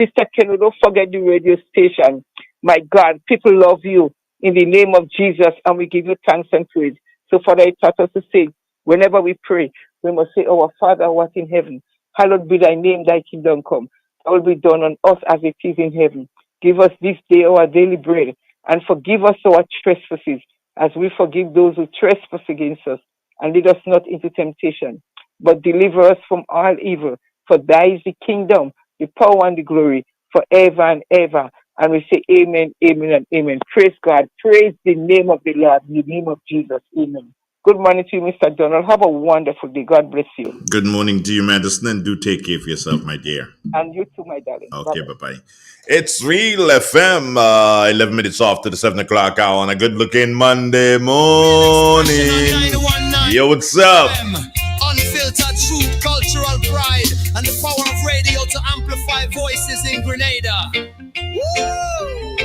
Mr. Ken, don't forget the radio station. My God, people love you in the name of Jesus, and we give you thanks and praise. So, Father, it taught us to say, whenever we pray, we must say, Our Father, who art in heaven, hallowed be thy name, thy kingdom come. That will be done on us as it is in heaven. Give us this day our daily bread, and forgive us our trespasses, as we forgive those who trespass against us. And lead us not into temptation, but deliver us from all evil. For thy is the kingdom, the power, and the glory, forever and ever. And we say amen, amen, and amen. Praise God. Praise the name of the Lord, in the name of Jesus. Amen. Good morning to you, Mr. Donald. Have a wonderful day. God bless you. Good morning to you, Madison, and do take care of yourself, my dear. And you too, my darling. Okay, bye-bye. It's Real FM, 11 minutes after the 7 o'clock hour on a good-looking Monday morning. Yo, what's up? Unfiltered truth, cultural pride, and the power of radio to amplify voices in Grenada. Woo!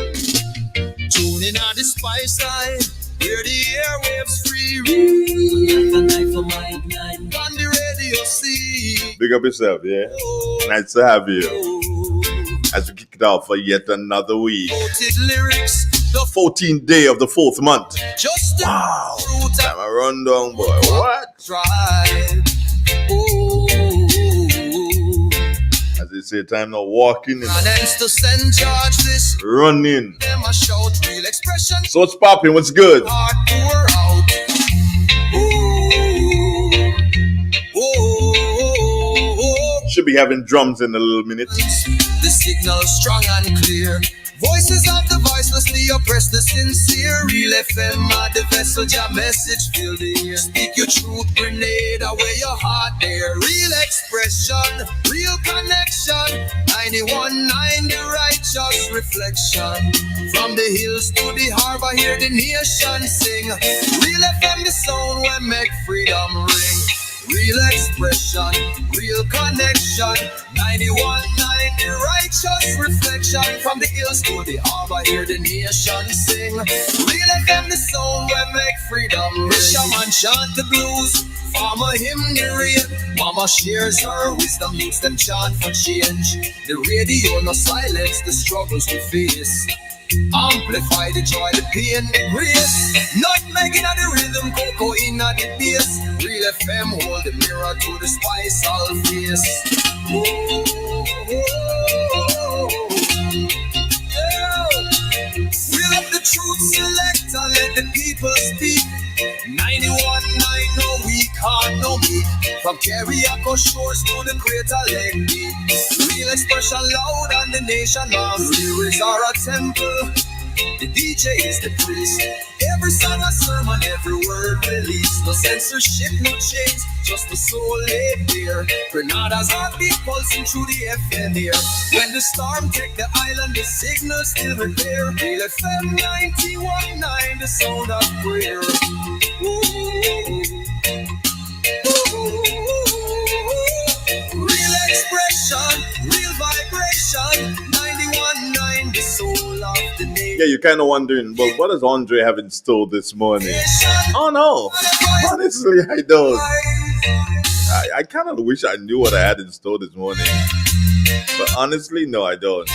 Tune in on the spice side, hear the airwaves free. On the radio see. Big up yourself, yeah? Nice to have you. As we kick it off for yet another week. Lyrics, The 14th day of the 4th month. just Wow. Time I run down, boy. What? drive. Ooh. As they say, time now walking and And hence to send charge this. running. Them a shout real expression. So what's popping? What's good? Heart pour out. Ooh. Ooh. Should be having drums in a little minute. The signal strong and clear. Voices of the voicelessly oppressed, the sincere. Real FM at the vessel, your message fill the ear. Speak your truth, Grenada, where your heart there. Real expression, real connection. 91.9, the righteous reflection. From the hills to the harbor, hear the nation sing. Real FM, the sound where make freedom ring. Real expression, real connection. 91.9, the righteous reflection. From the hills to the harbor, hear the nation sing. Real FM, the sound where make freedom. Fisherman chant the blues, farmer hymn the rain. Mama shares her wisdom, youths them chant for change. The radio no silence the struggles we face. Amplify the joy, the pain, the grace. Nutmeg in the rhythm, cocoa in the bass. Real FM hold the mirror to the spice all face. Ooh, yeah. Real up the truth selector, let the people speak. 91.9, no weak heart, no meat. From Carriacou shores to the Greater Lake Deep. Real expression loud and the nation loves. Lyrics are a temple, the DJ is the priest. Every song a sermon, every word released. No censorship, no chains, just the soul laid bare. Grenada's heartbeat pulsing through the FM air. When the storm take the island, the signal still repair. Real FM 91.9, the sound of prayer. Ooh. Real expression, real vibration. 91.9, the soul of the nation. Yeah, you're kind of wondering, well, what does Andre have in store this morning? Oh no, honestly, I don't. I kind of wish I knew what I had in store this morning, but honestly, no, I don't.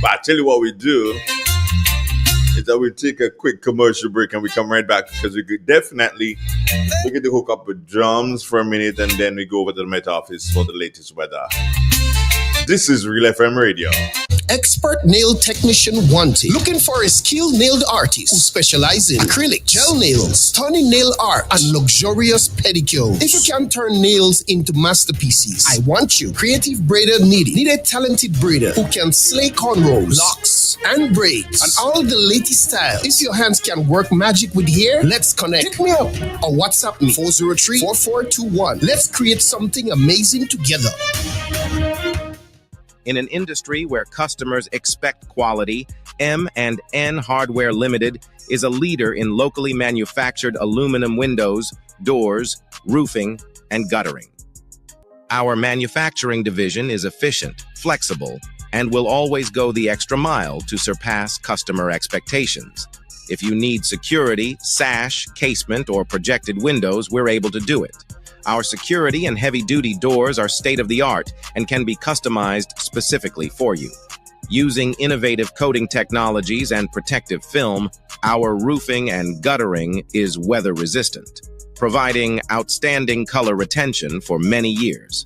But I tell you what we do is that we take a quick commercial break and we come right back, because we could definitely to hook up with drums for a minute, and then we go over to the Met Office for the latest weather. This is Real FM Radio. Expert nail technician wanted. Looking for a skilled nail artist who specializes in acrylic, gel nails, stunning nail art, and luxurious pedicures. If you can turn nails into masterpieces, I want you. Creative braider needed. Need a talented braider who can slay cornrows, locks, and braids, and all the latest style. If your hands can work magic with hair, let's connect. Hit me up or WhatsApp me 403-4421. Let's create something amazing together. In an industry where customers expect quality, M&N Hardware Limited is a leader in locally manufactured aluminum windows, doors, roofing, and guttering. Our manufacturing division is efficient, flexible, and will always go the extra mile to surpass customer expectations. If you need security, sash, casement, or projected windows, we're able to do it. Our security and heavy-duty doors are state-of-the-art and can be customized specifically for you. Using innovative coating technologies and protective film, our roofing and guttering is weather resistant, providing outstanding color retention for many years.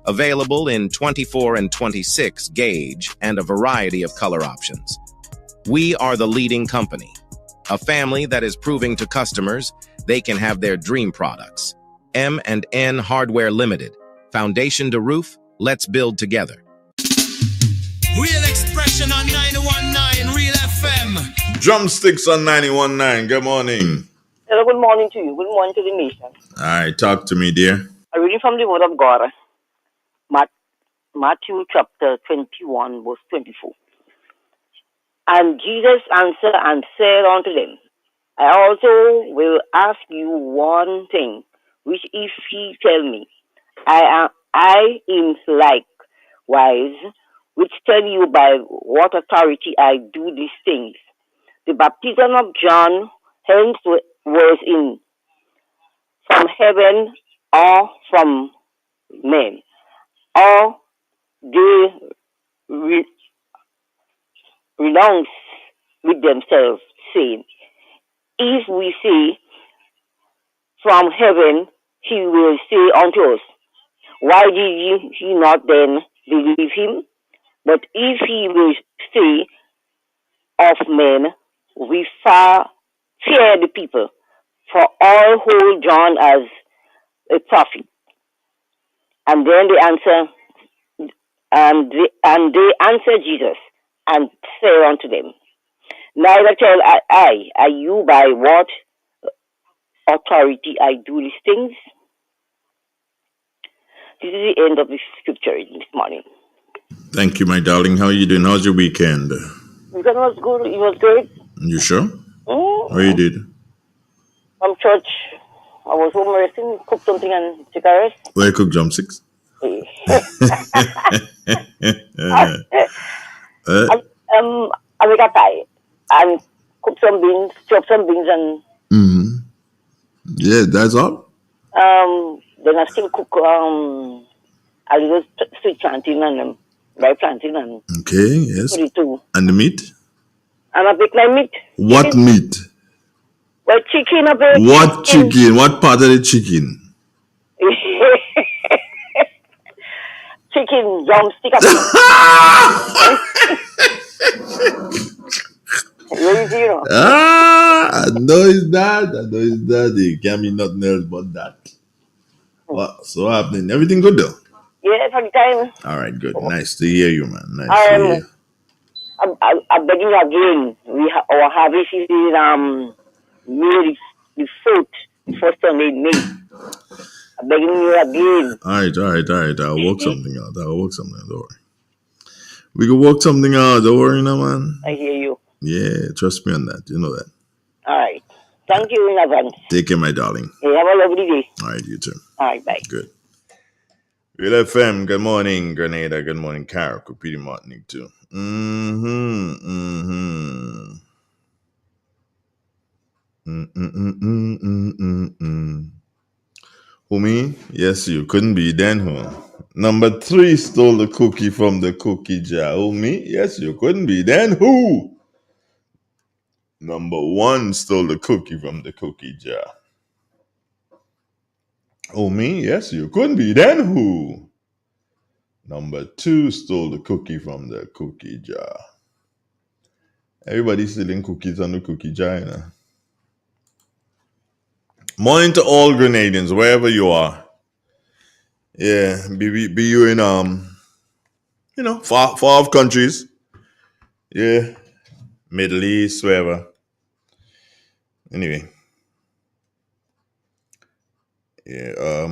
Available in 24 and 26 gauge and a variety of color options. We are the leading company, a family that is proving to customers they can have their dream products. M&N Hardware Limited. Foundation to roof, let's build together. Real expression on 919 Real FM. Drumsticks on 91.9. Good morning. Hello, good morning to you. Good morning to the nation. All right, talk to me, dear. I'm reading from the Word of God, Matthew chapter 21, verse 24. And Jesus answered and said unto them, I also will ask you one thing, which if ye tell me, I am likewise, which tell you by what authority I do these things. The baptism of John hence was in from heaven or from men, or they renounce with themselves, saying, if we say from heaven, he will say unto us, why did ye not then believe him? But if he will say of men, we fear the people, for all hold John as a prophet. And then they answer Jesus and say unto them, neither tell I you by what authority I do these things. This is the end of the scripture this morning. Thank you, my darling. How are you doing? How's your weekend? Weekend was good. It was great. You sure? What you did? From church. I was home resting, cooked something and took a rest. Where you cook drumsticks? I make a pie and cook some beans, chop some beans and yeah, that's all? then I still cook a little sweet plantain and dry plantain and okay, yes. too. And the meat? And I bake my meat. What chicken. Meat? Well, chicken I bake. What chicken? What part of the chicken? Chicken drumstick. I know it's that. It can't be nothing else but that. What? So happening? Everything good though? Yeah, for the time. All right, good. Nice to hear you, man. Nice to hear you. I'm begging you again. Our harvest is May the 1st Sunday in May. I'm begging you again. All right. I'll work something out. Don't worry. We can work something out. Don't worry, no, man. I hear you. Yeah, trust me on that. You know that. All right. Thank you in advance. Take care, my darling. Yeah, have a lovely day. All right, you too. All right, bye. Good. Real FM, good morning, Grenada. Good morning, Carol. Kupiti Martinique, too. Who, me? Yes, you couldn't be then who? Number 3 stole the cookie from the cookie jar. Who, me? Yes, you couldn't be then who? Number 1 stole the cookie from the cookie jar. Oh, me? Yes, you couldn't be then who? Number 2 stole the cookie from the cookie jar. Everybody's stealing cookies on the cookie jar, you know. Morning to all Grenadians, wherever you are. Yeah, be you in far off countries. Yeah, Middle East, wherever. Anyway. Yeah,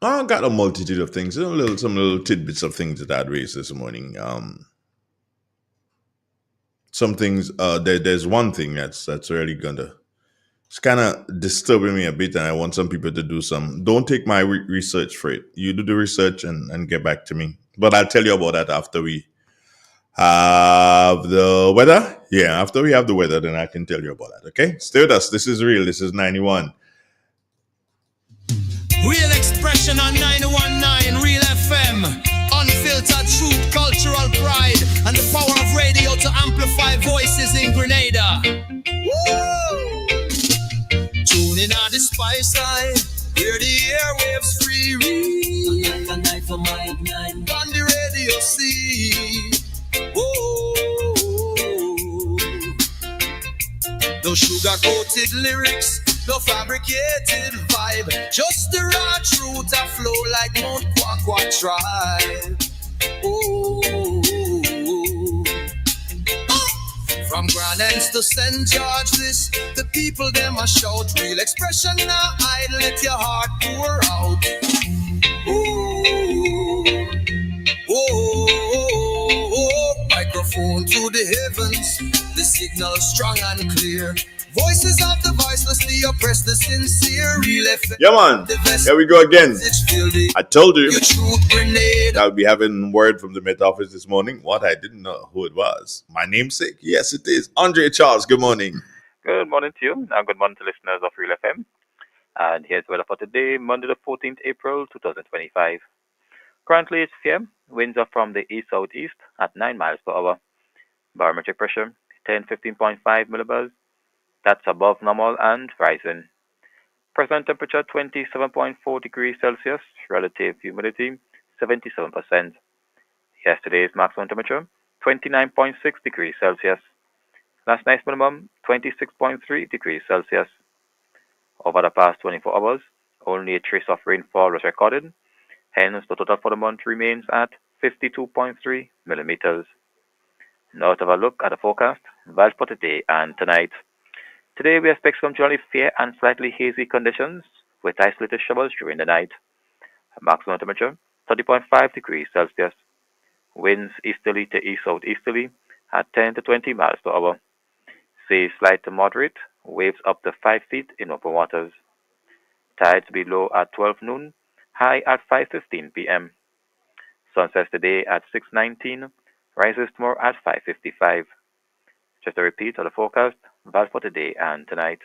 I got a multitude of things, some little tidbits of things that I'd raised this morning. Some things. There's one thing that's really it's kind of disturbing me a bit, and I want some people to do some. Don't take my research for it. You do the research and get back to me. But I'll tell you about that after we have the weather. Yeah, after we have the weather, then I can tell you about that. Okay, stay with us. This is real. This is 91. Real expression on 919 Real FM. Unfiltered truth, cultural pride, and the power fireside. Hear the airwaves free read. A night for my night. On the radio see. Whoa. No sugar-coated lyrics, no fabricated vibe. Just the raw truth a flow like Mount Quack tribe. Ooh. From Grand Anse to St. George, this the people them a shout. Real expression now hide, let your heart pour out. Ooh. Oh, microphone to the heavens, the signal strong and clear. Voices of the voiceless, the oppressed, the sincere. Real FM. Yeah, man. Here we go again. I told you that I would be having word from the Met Office this morning. What? I didn't know who it was. My namesake? Yes, it is. Andre Charles, good morning. Good morning to you, and good morning to listeners of Real FM. And here's weather for today, Monday the 14th April 2025. Currently it's fair. Winds are from the east-southeast at 9 miles per hour. Barometric pressure 1015.5 millibars. That's above normal and rising. Present temperature 27.4 degrees Celsius. Relative humidity 77%. Yesterday's maximum temperature 29.6 degrees Celsius. Last night's minimum 26.3 degrees Celsius. Over the past 24 hours, only a trace of rainfall was recorded. Hence, the total for the month remains at 52.3 millimeters. Now to have a look at the forecast, value for today and tonight. Today we expect some generally fair and slightly hazy conditions with isolated showers during the night. Maximum temperature 30.5 degrees Celsius. Winds easterly to east-southeasterly at 10 to 20 miles per hour. Seas slight to moderate, waves up to 5 feet in open waters. Tides below at 12 noon, high at 5:15 p.m. Sunsets today at 6:19, rises tomorrow at 5:55. Just a repeat of the forecast, value for today and tonight.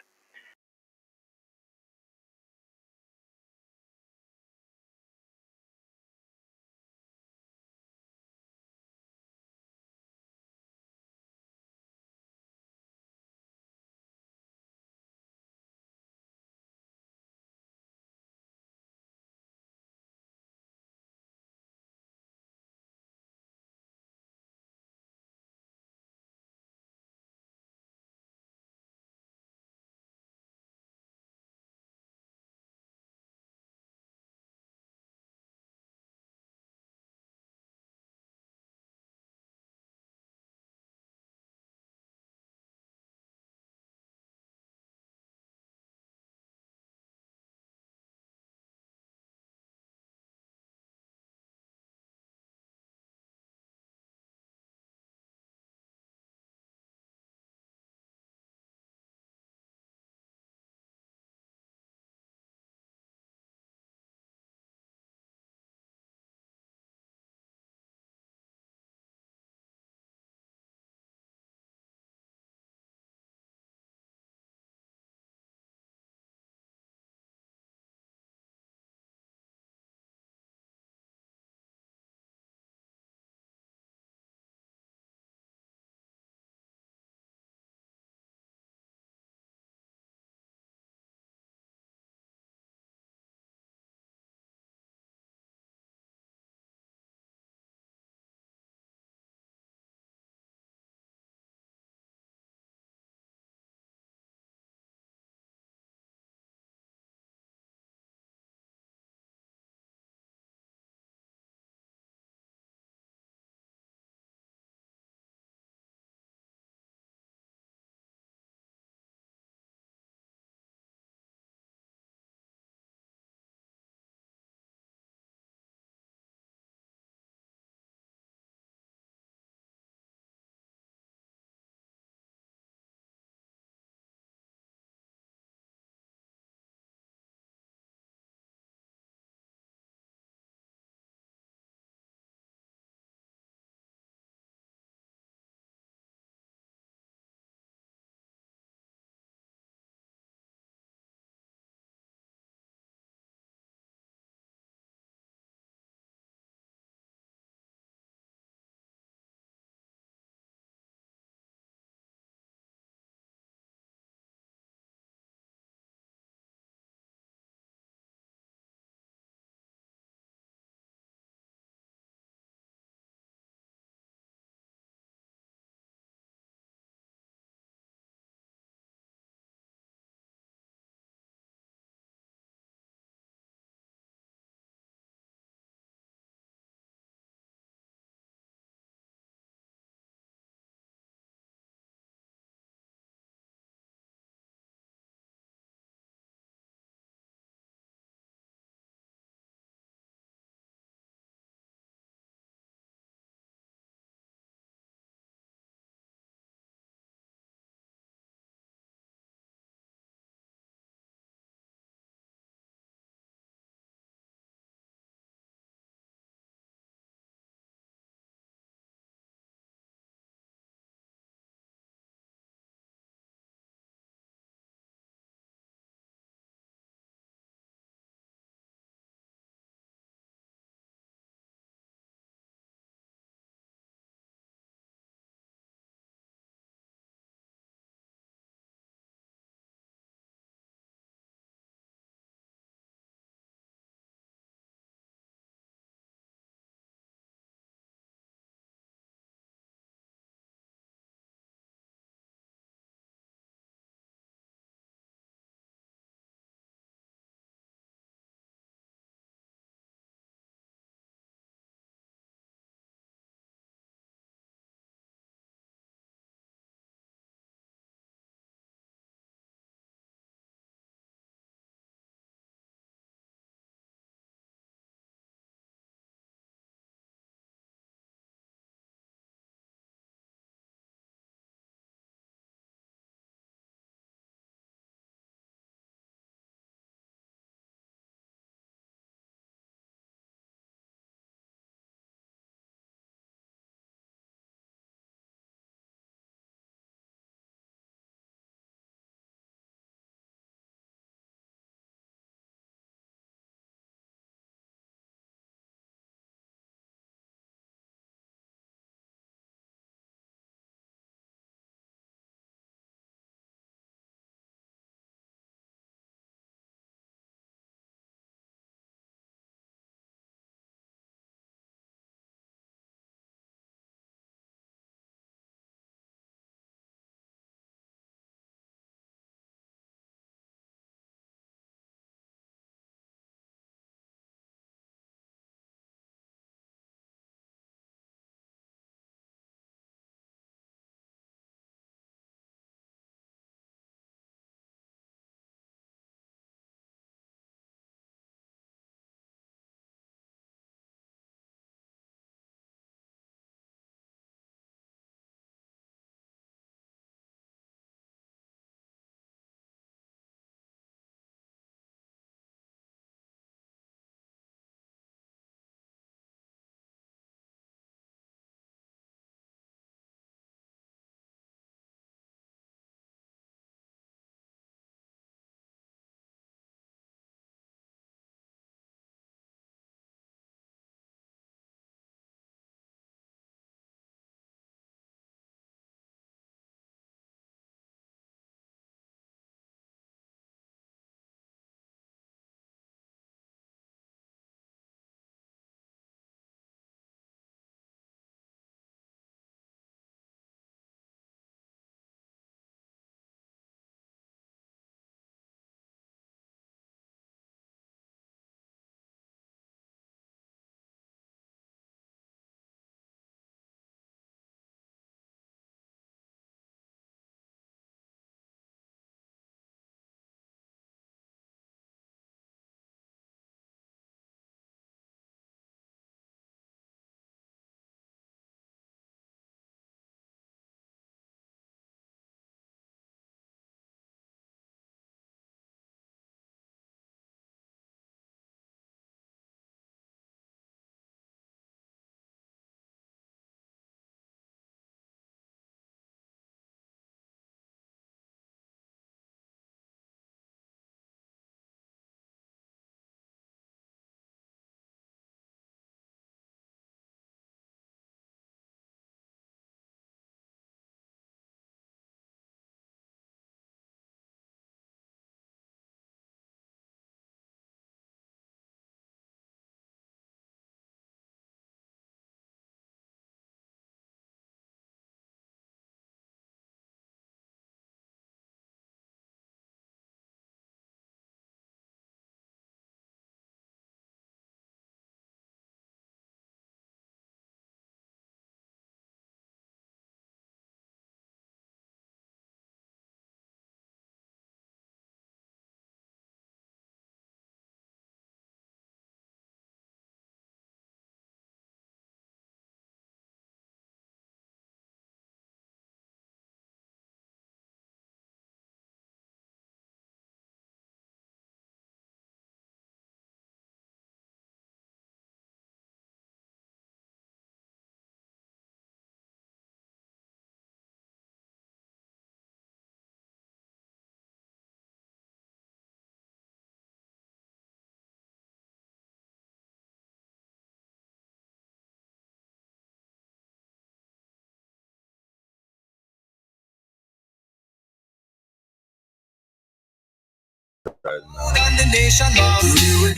Good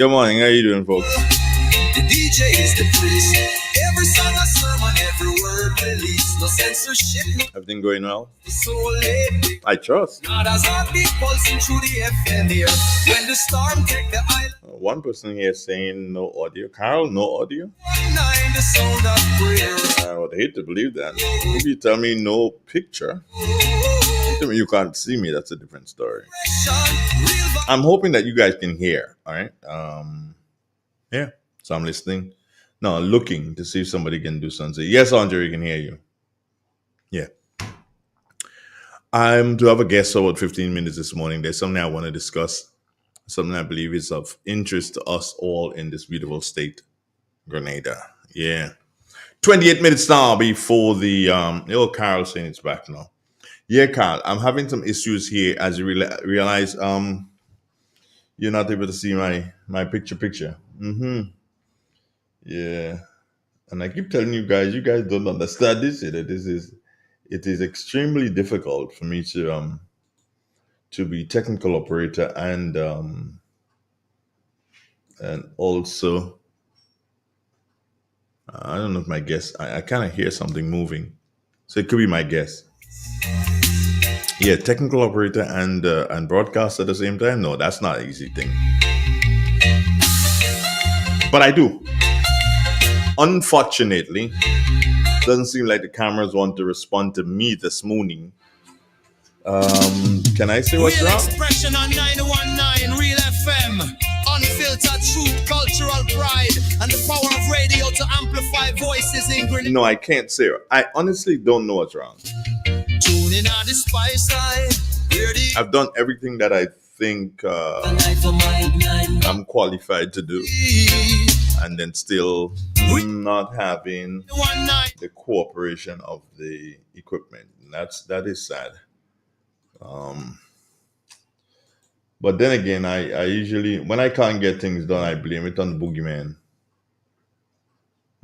morning. How you doing, folks? The DJ is the priest. Every song a sermon, every word release. No censorship. Everything going well? So late. I trust. God has heartbeat pulsing through the FM here. When the storm take the island. One person here saying no audio. Carl, no audio? The sound of prayer. I would hate to believe that. If you tell me no picture, you tell me you can't see me, that's a different story. I'm hoping that you guys can hear. All right. Yeah. So I'm listening. No, looking to see if somebody can do something. Yes, Andre, we can hear you. Yeah. I'm to have a guest for about 15 minutes this morning. There's something I want to discuss. Something I believe is of interest to us all in this beautiful state, Grenada. Yeah. 28 minutes now before the Carl saying it's back now. Yeah, Carl, I'm having some issues here as you realize you're not able to see my picture. Yeah. And I keep telling you guys don't understand this. It is extremely difficult for me to be technical operator and also I don't know if my guess I kind of hear something moving, so it could be my guess. Yeah, technical operator and broadcast at the same time. No, that's not an easy thing. But I do. Unfortunately, doesn't seem like the cameras want to respond to me this morning. Can I say what's wrong? Expression on 919 Real FM. Unfiltered truth, cultural pride, and the power of radio to amplify voices in Grenada. No, I can't say it. I honestly don't know what's wrong. Tuning on the spice side. I've done everything that I think I'm qualified to do, and then still not having the cooperation of the equipment. That is sad. But then again, I usually, when I can't get things done, I blame it on the boogeyman.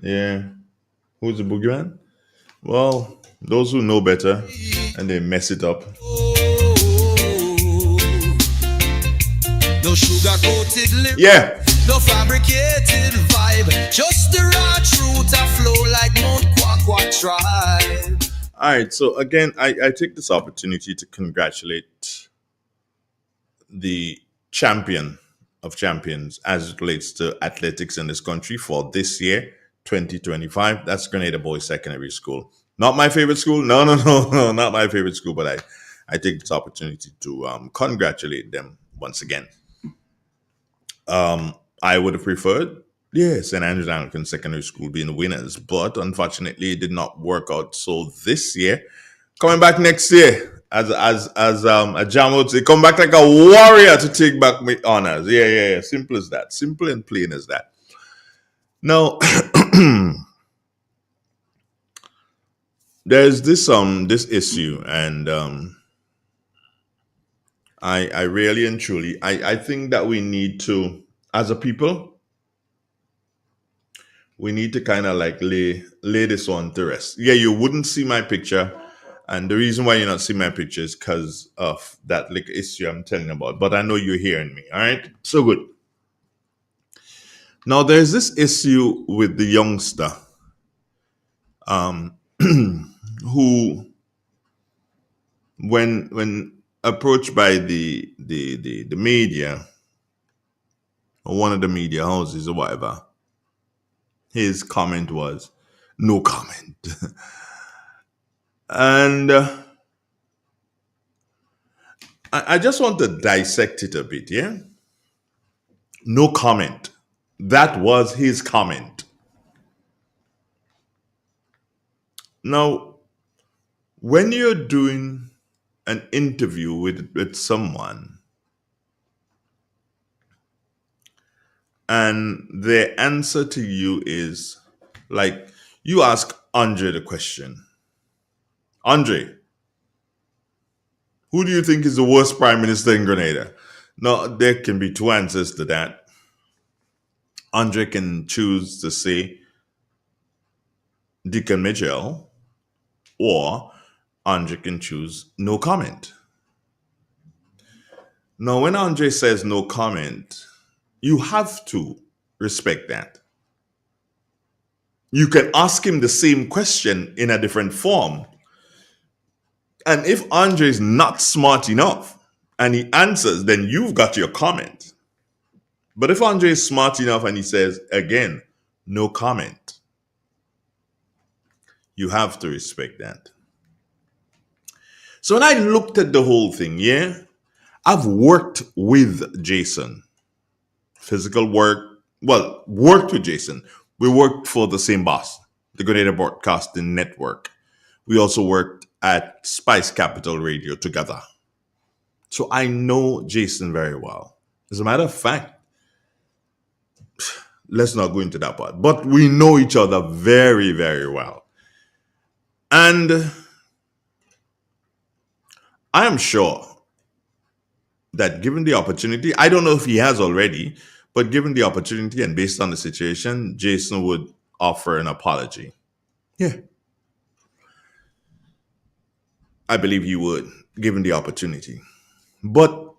Yeah. Who's the boogeyman? Well, those who know better and they mess it up. No sugar coated lip. Yeah. No fabricated vibe. Just the raw truth I flow like Mount Kwakwa tribe. All right. So again, I take this opportunity to congratulate the champion of champions as it relates to athletics in this country for this year, 2025. That's Grenada Boys Secondary School. Not my favorite school. No, not my favorite school. But I take this opportunity to congratulate them once again. I would have preferred, St. Andrews Anglican Secondary School being the winners, but unfortunately, it did not work out. So this year, coming back next year, as a jam would say, come back like a warrior to take back my honors. Yeah. Simple as that. Simple and plain as that. Now, there's this issue, and I really and truly I think that we need to, as a people, we need to kind of like lay this on to rest. Yeah, you wouldn't see my picture. And the reason why you're not seeing my picture is because of that issue I'm telling you about. But I know you're hearing me. All right. So good. Now there's this issue with the youngster who, when approached by the media or one of the media houses or whatever, his comment was no comment. And I just want to dissect it a bit, yeah? No comment. That was his comment. Now, when you're doing an interview with someone and their answer to you is like, you ask Andre the question, Andre, who do you think is the worst prime minister in Grenada? Now, there can be two answers to that. Andre can choose to say Deacon Mitchell, or Andre can choose no comment. Now, when Andre says no comment, you have to respect that. You can ask him the same question in a different form. And if Andre is not smart enough and he answers, then you've got your comment. But if Andre is smart enough and he says, again, no comment, you have to respect that. So when I looked at the whole thing, I've worked with Jason. Physical work, worked with Jason. We worked for the same boss, the Grenada Broadcasting Network. We also worked at Spice Capital Radio together. So I know Jason very well. As a matter of fact, let's not go into that part, but we know each other very, very well. And I am sure that given the opportunity, I don't know if he has already, but given the opportunity and based on the situation, Jason would offer an apology. Yeah. I believe he would, given the opportunity. But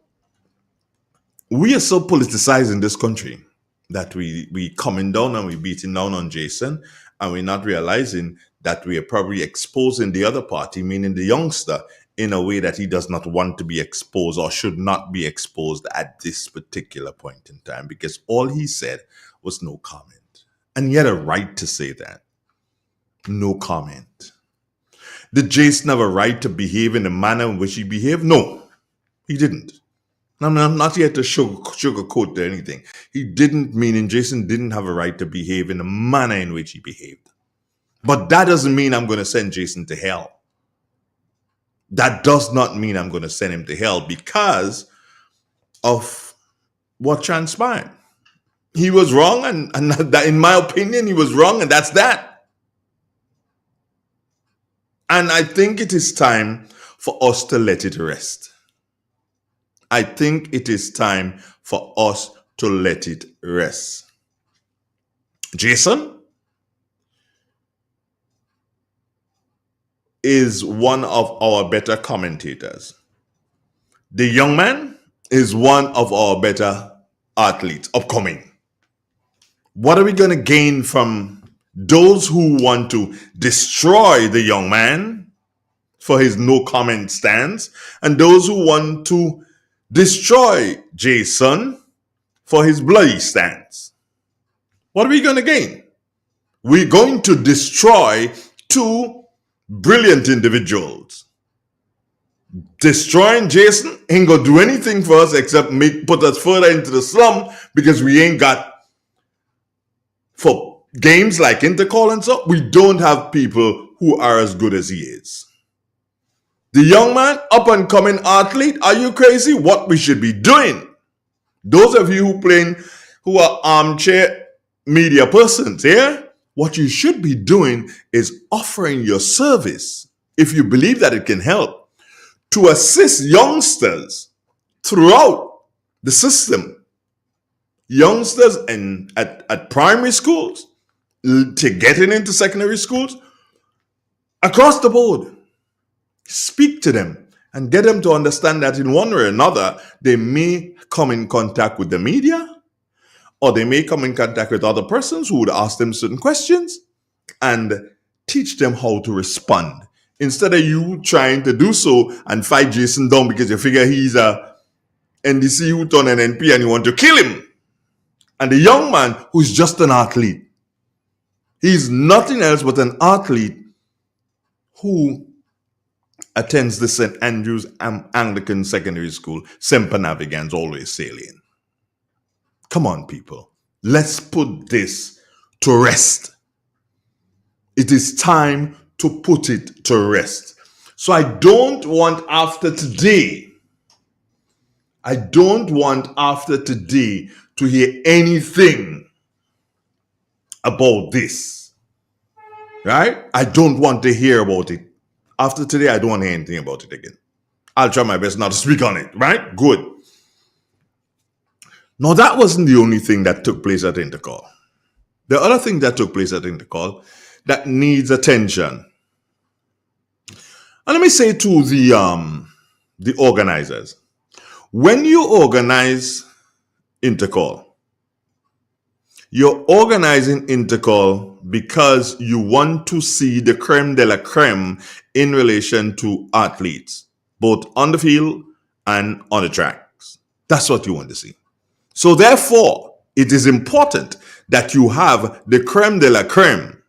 we are so politicized in this country that we coming down and we beating down on Jason, and we're not realizing that we are probably exposing the other party, meaning the youngster, in a way that he does not want to be exposed or should not be exposed at this particular point in time, because all he said was no comment. And he had a right to say that. No comment. Did Jason have a right to behave in the manner in which he behaved? No, he didn't. I'm not here to sugarcoat anything. He didn't, meaning Jason didn't have a right to behave in the manner in which he behaved. But that doesn't mean I'm going to send Jason to hell. That does not mean I'm going to send him to hell because of what transpired. He was wrong, and that, in my opinion, he was wrong, and that's that. And I think it is time for us to let it rest. I think it is time for us to let it rest. Jason is one of our better commentators. The young man is one of our better athletes, upcoming. What are we going to gain from those who want to destroy the young man for his no comment stance, and those who want to destroy Jason for his bloody stance? What are we going to gain? We're going to destroy two brilliant individuals. Destroying Jason ain't gonna do anything for us except put us further into the slum, because we ain't got, for games like Intercol and so, we don't have people who are as good as he is. The young man, up and coming athlete, are you crazy? What we should be doing, those of you who are armchair media persons here, what you should be doing is offering your service, if you believe that it can help, to assist youngsters throughout the system. Youngsters at primary schools, to getting into secondary schools, across the board. Speak to them and get them to understand that in one way or another, they may come in contact with the media, or they may come in contact with other persons who would ask them certain questions and teach them how to respond. Instead of you trying to do so and fight Jason down because you figure he's a NDC who turned an NP and you want to kill him. And the young man who's just an athlete. He's nothing else but an athlete who attends the St. Andrew's Anglican Secondary School, Semper Navigans, always sailing. Come on, people. Let's put this to rest. It is time to put it to rest. So I don't want after today to hear anything about this. Right? I don't want to hear about it. After today, I don't want to hear anything about it again. I'll try my best not to speak on it. Right? Good. Now, that wasn't the only thing that took place at Intercol. The other thing that took place at Intercol that needs attention. And let me say to the organizers, When you organize Intercol, you're organizing Intercol because you want to see the creme de la creme in relation to athletes, both on the field and on the tracks. That's what you want to see. So therefore, it is important that you have the creme de la creme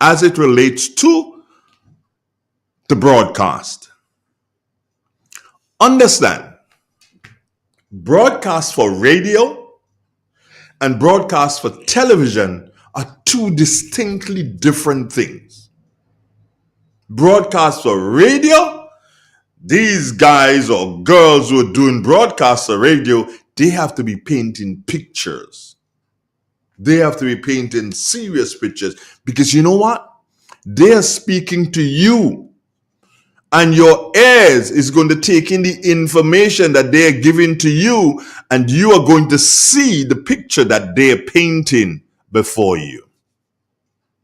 as it relates to the broadcast. Understand, broadcast for radio and broadcast for television are two distinctly different things. Broadcast for radio, these guys or girls who are doing broadcast for radio, they have to be painting pictures. They have to be painting serious pictures because you know what? They are speaking to you. And your ears is going to take in the information that they are giving to you, and you are going to see the picture that they are painting before you.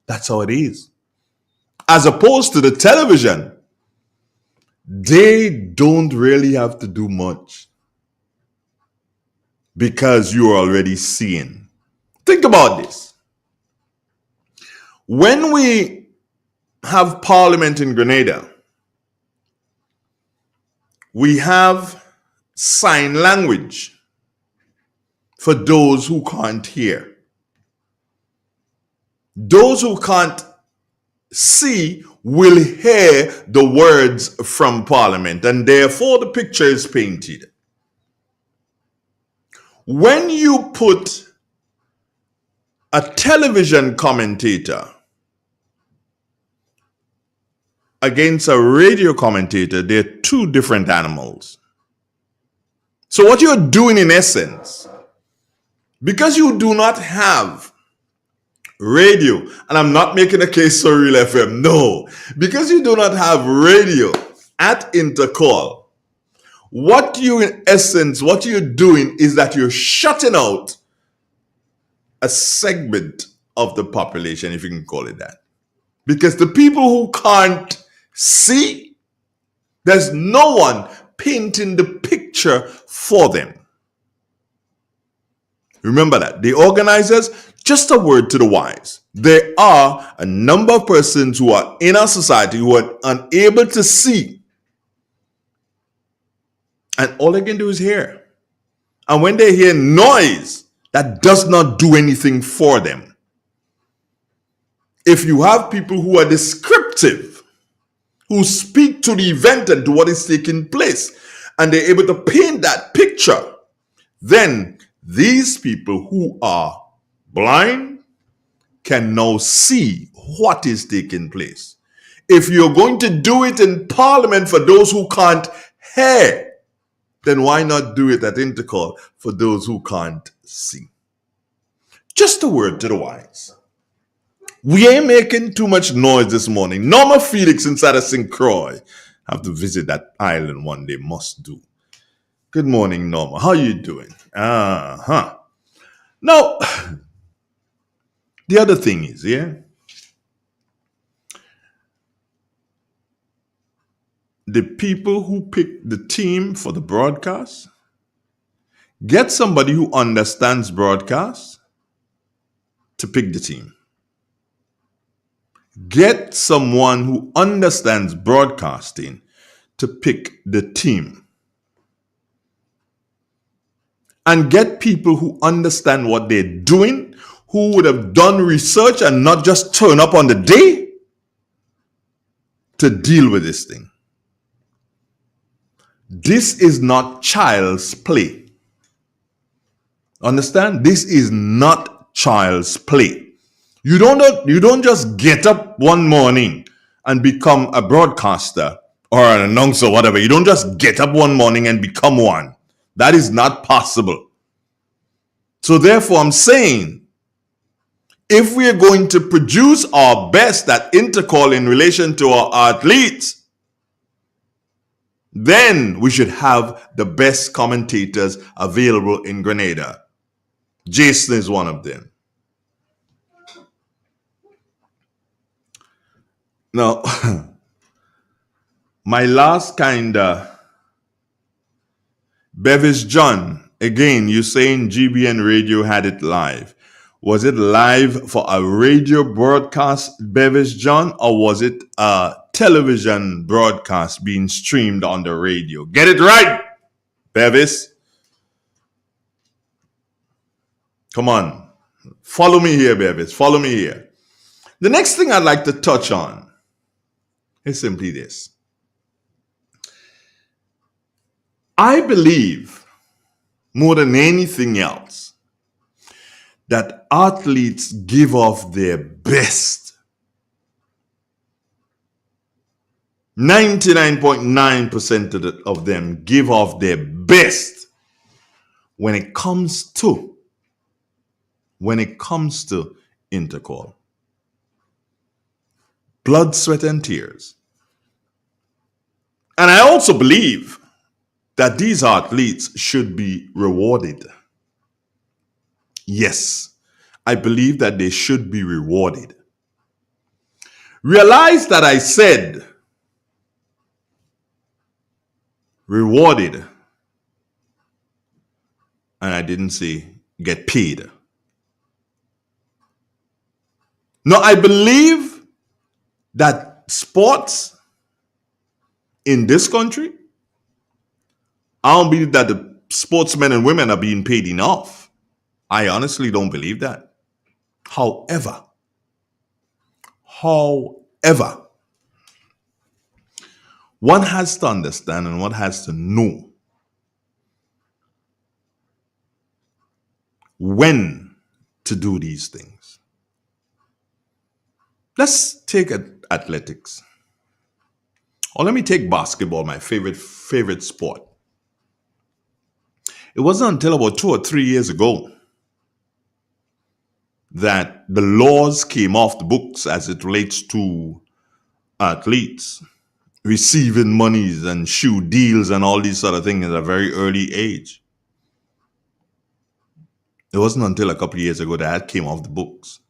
That's how it is. As opposed to the television, they don't really have to do much because you are already seeing. Think about this. When we have Parliament in Grenada, we have sign language for those who can't hear. Those who can't see will hear the words from Parliament, and therefore the picture is painted. When you put a television commentator against a radio commentator, they're two different animals. So what you're doing in essence, because you do not have radio, and I'm not making a case for Real FM, no, because you do not have radio at Intercol, what you're doing is that you're shutting out a segment of the population, if you can call it that. Because the people who can't see, there's no one painting the picture for them. Remember that. The organizers, just a word to the wise. There are a number of persons who are in our society who are unable to see. And all they can do is hear. And when they hear noise, that does not do anything for them. If you have people who are descriptive, who speak to the event and to what is taking place, and they're able to paint that picture, then these people who are blind can now see what is taking place. If you're going to do it in Parliament for those who can't hear, then why not do it at Intercol for those who can't see? Just a word to the wise. We ain't making too much noise this morning. Norma Felix inside of St. Croix. Have to visit that island one day, must do. Good morning, Norma. How you doing? Now, the other thing is, the people who pick the team for the broadcast, get somebody who understands broadcast to pick the team. Get someone who understands broadcasting to pick the team. And get people who understand what they're doing, who would have done research and not just turn up on the day to deal with this thing. This is not child's play. Understand? This is not child's play. You don't just get up one morning and become a broadcaster or an announcer, whatever. You don't just get up one morning and become one. That is not possible. So therefore, I'm saying, if we are going to produce our best at Intercol in relation to our athletes, then we should have the best commentators available in Grenada. Jason is one of them. Now, my last kind of Bevis John, again, you're saying GBN Radio had it live. Was it live for a radio broadcast, Bevis John, or was it a television broadcast being streamed on the radio? Get it right, Bevis. Come on. Follow me here, Bevis. Follow me here. The next thing I'd like to touch on is simply this. I believe, more than anything else, that athletes give off their best. 99.9% of them give off their best when it comes to Intercol. Blood, sweat, and tears. And I also believe that these athletes should be rewarded. Yes, I believe that they should be rewarded. Realize that I said rewarded, and I didn't say get paid. No, I believe that sports in this country, I don't believe that the sportsmen and women are being paid enough. I honestly don't believe that. However, one has to understand and one has to know when to do these things. Let's take athletics. Or let me take basketball, my favorite sport. It wasn't until about 2 or 3 years ago that the laws came off the books as it relates to athletes receiving monies and shoe deals and all these sort of things at a very early age. It wasn't until a couple of years ago that came off the books.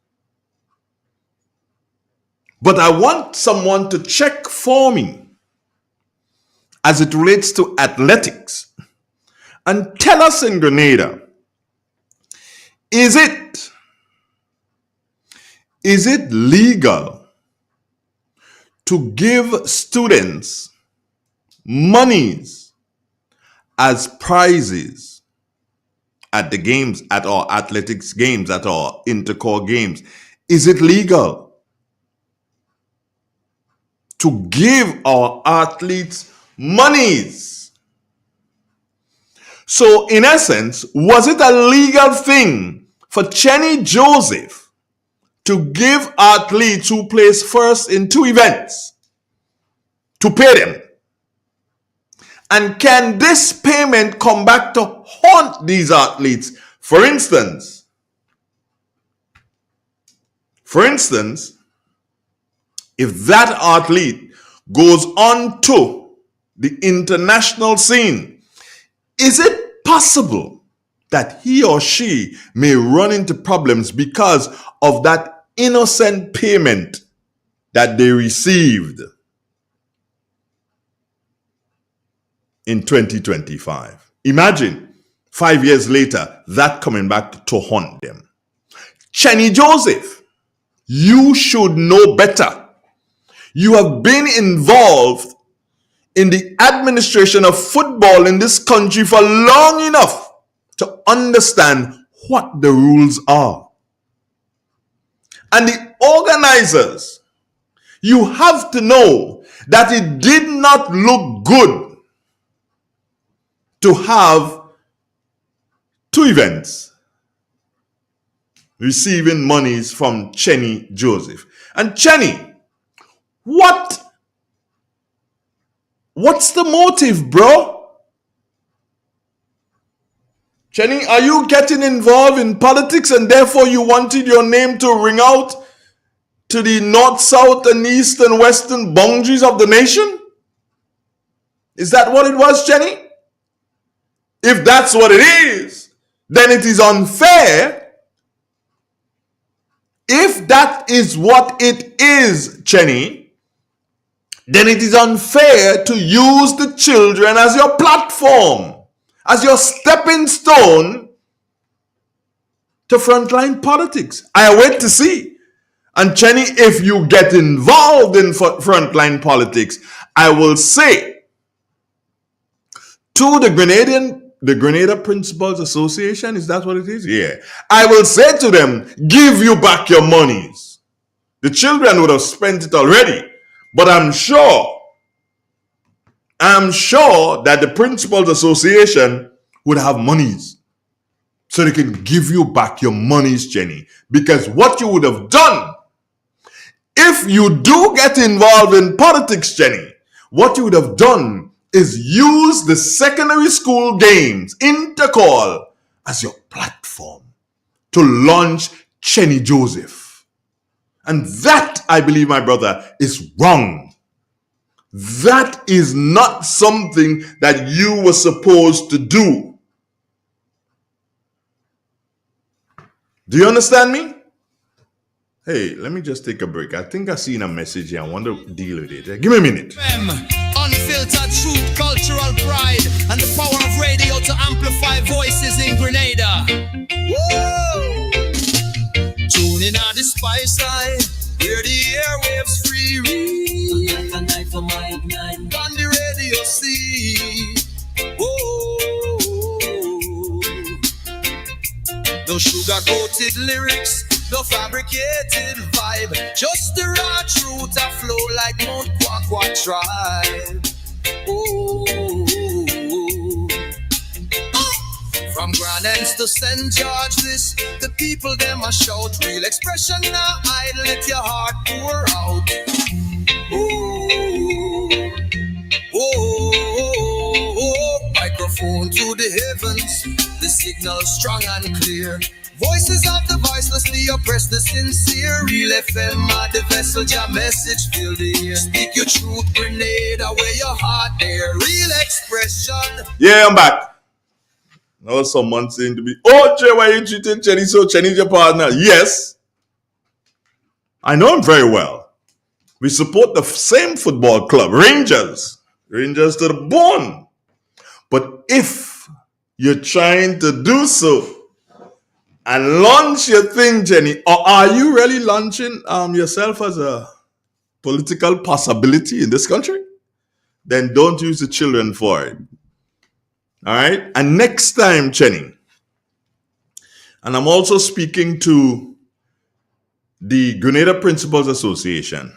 But I want someone to check for me as it relates to athletics and tell us in Grenada, is it legal to give students monies as prizes at the games, at our athletics games, at our Intercol games? Is it legal to give our athletes monies? So in essence, was it a legal thing for Chenny Joseph to give athletes who place first in 2 events to pay them? And can this payment come back to haunt these athletes? For instance, if that athlete goes on to the international scene, is it possible that he or she may run into problems because of that innocent payment that they received in 2025? Imagine 5 years later that coming back to haunt them. Chenny Joseph, you should know better. You have been involved in the administration of football in this country for long enough to understand what the rules are. And the organizers, you have to know that it did not look good to have 2 events receiving monies from Chenny Joseph. And Chenny, what's the motive, bro? Chenny, are you getting involved in politics and therefore you wanted your name to ring out to the north, south, and east and western boundaries of the nation? Is that what it was, Chenny? If that's what it is, then it is unfair. If that is what it is, Chenny, then it is unfair to use the children as your platform as your stepping stone to frontline politics. I wait to see. And Chenny, if you get involved in frontline politics, I will say to the Grenada Principals Association, is that what it is? Yeah. I will say to them, give you back your monies. The children would have spent it already. But I'm sure that the Principals Association would have monies. So they can give you back your monies, Jenny. Because what you would have done, if you do get involved in politics, Jenny, what you would have done is use the secondary school games, Intercol, as your platform to launch Chenny Joseph. And that, I believe, my brother, is wrong. That is not something that you were supposed to do. Do you understand me? Hey, let me just take a break. I think I've seen a message here. I want to deal with it. Give me a minute. Unfiltered truth, cultural pride, and the power of radio to amplify voices in Grenada. Whoa! Tune in on the spice line, where the airwaves free read. On the radio see. Whoa! No sugar-coated lyrics, no fabricated vibe, just the raw truth a flow like Mount Kwakwa tribe. Ooh. From Grand Anse to St. George, this the people them a shout. Real expression now, I let your heart pour out. Ooh. Oh, microphone to the heavens, the signal strong and clear. Voices of the voiceless, the oppressed, the sincere. Real FM are the vessel, your message fill the air. Speak your truth, Grenada, wear your heart there. Real expression. Yeah, I'm back. Now someone saying to me, oh, Jay, why are you treating Chenny so? Chenny's your partner. Yes. I know him very well. We support the same football club, Rangers. Rangers to the bone. But if you're trying to do so and launch your thing, Jenny, or are you really launching yourself as a political possibility in this country? Then don't use the children for it. All right? And next time, Jenny, and I'm also speaking to the Grenada Principals Association,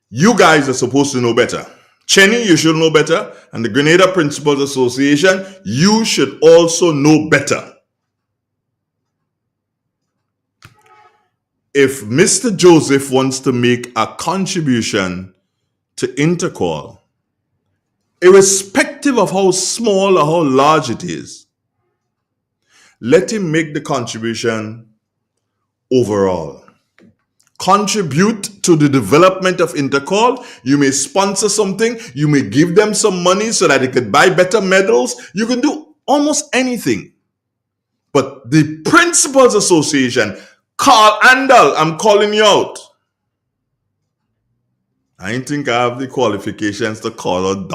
you guys are supposed to know better. Chenny, you should know better. And the Grenada Principals Association, you should also know better. If Mr. Joseph wants to make a contribution to Intercol, irrespective of how small or how large it is, let him make the contribution overall. Contribute to the development of Intercol. You may sponsor something. You may give them some money so that they could buy better medals. You can do almost anything. But the Principals Association, Carl Andal, I'm calling you out. I don't think I have the qualifications to call out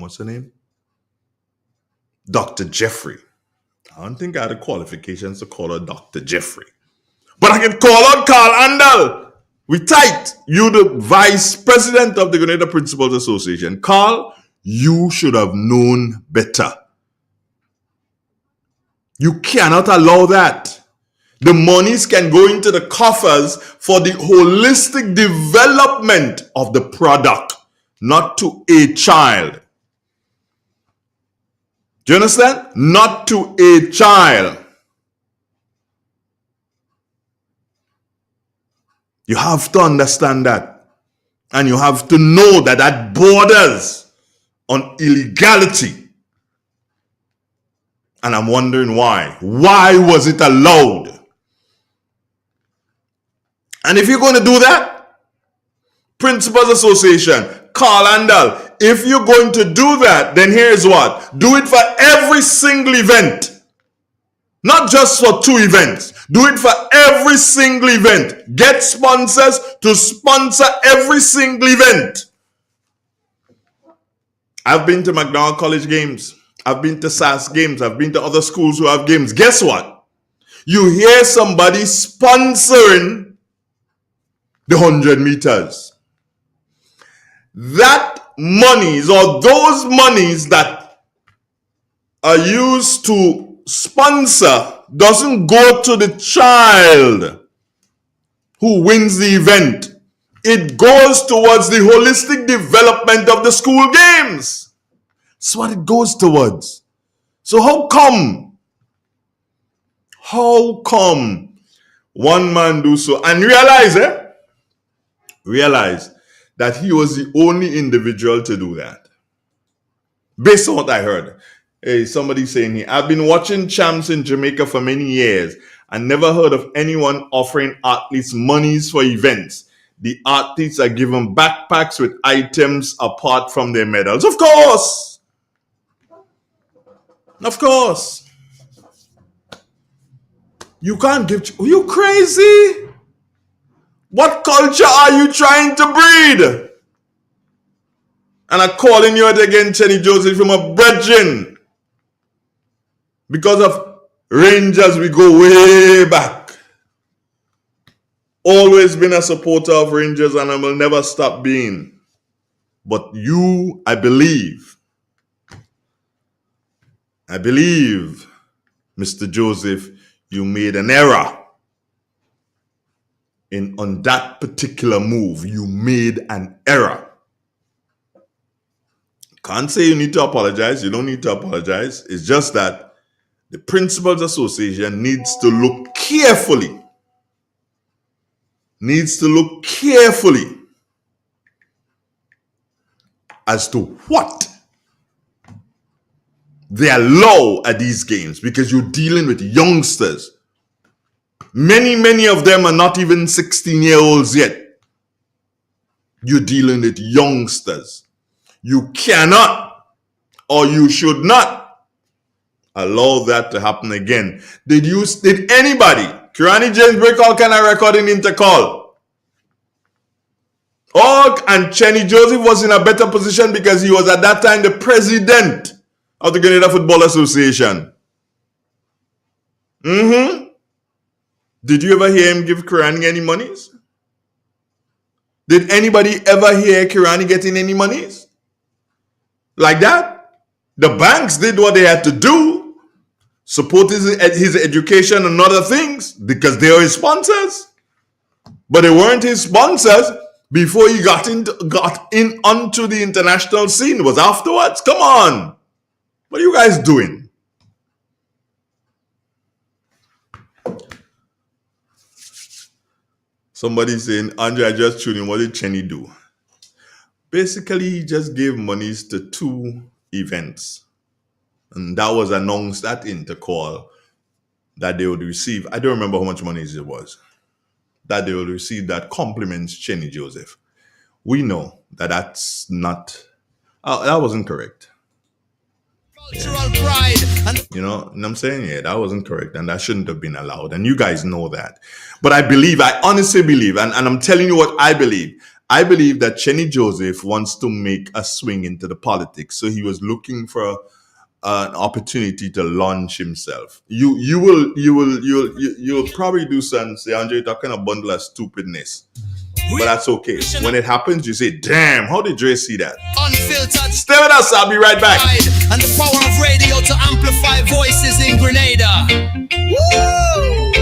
what's her name? Dr. Jeffrey. I don't think I had the qualifications to call her Dr. Jeffrey. But I can call out Carl Andal. We tight. You the vice president of the Grenada Principals Association. Carl, you should have known better. You cannot allow that. The monies can go into the coffers for the holistic development of the product, not to a child. Do you understand? Not to a child. You have to understand that. And you have to know that that borders on illegality. And I'm wondering why. Why was it allowed? And if you're going to do that, Principals Association, Carl Andal, if you're going to do that, then here's what. Do it for every single event. Not just for 2 events. Do it for every single event. Get sponsors to sponsor every single event. I've been to McDonald College games. I've been to SAS games. I've been to other schools who have games. Guess what? You hear somebody sponsoring the 100 meters. That monies or those monies that are used to sponsor doesn't go to the child who wins the event. It goes towards the holistic development of the school games. That's what it goes towards. So how come one man do so and realize that he was the only individual to do that? Based on what I heard. Hey, somebody saying here, I've been watching champs in Jamaica for many years and never heard of anyone offering athletes monies for events. The athletes are given backpacks with items apart from their medals. Of course. Of course. You can't give... Are you crazy? What culture are you trying to breed? And I'm calling you out again, Chenny Joseph, from a brethren. Because of Rangers, we go way back. Always been a supporter of Rangers and I will never stop being. But you, I believe, Mr. Joseph, you made an error on that particular move. You made an error. Can't say you need to apologize. You don't need to apologize. It's just that the Principals Association needs to look carefully. As to what they allow at these games, because you're dealing with youngsters. Many of them are not even 16-year-olds yet. You're dealing with youngsters. You cannot or you should not allow that to happen again. Did anybody, Kirani James break all kind of record in Intercol? And Chenny Joseph was in a better position because he was at that time the president of the Grenada Football Association. Did you ever hear him give Kirani any monies? Did anybody ever hear Kirani getting any monies? Like that? The banks did what they had to do, support his education and other things because they were his sponsors. But they weren't his sponsors before he got in onto the international scene. It was afterwards. Come on. What are you guys doing? Somebody saying, Andre, I just tuned in. What did Chenny do? Basically, he just gave monies to 2 events. And that was announced at Intercol that they would receive. I don't remember how much money it was. That they will receive that compliments Chenny Joseph. We know that that's not... that wasn't correct. Cultural pride. You know what I'm saying? Yeah, that wasn't correct. And that shouldn't have been allowed. And you guys know that. But I honestly believe, and I'm telling you what I believe. I believe that Chenny Joseph wants to make a swing into the politics. So he was looking for an opportunity to launch himself. You'll probably do something, say, Andre, you're talking a bundle of stupidness. But that's okay. When it happens, you say, damn, how did Dre see that? Unfiltered. Stay with us, I'll be right back. And the power of radio to amplify voices in Grenada. Woo!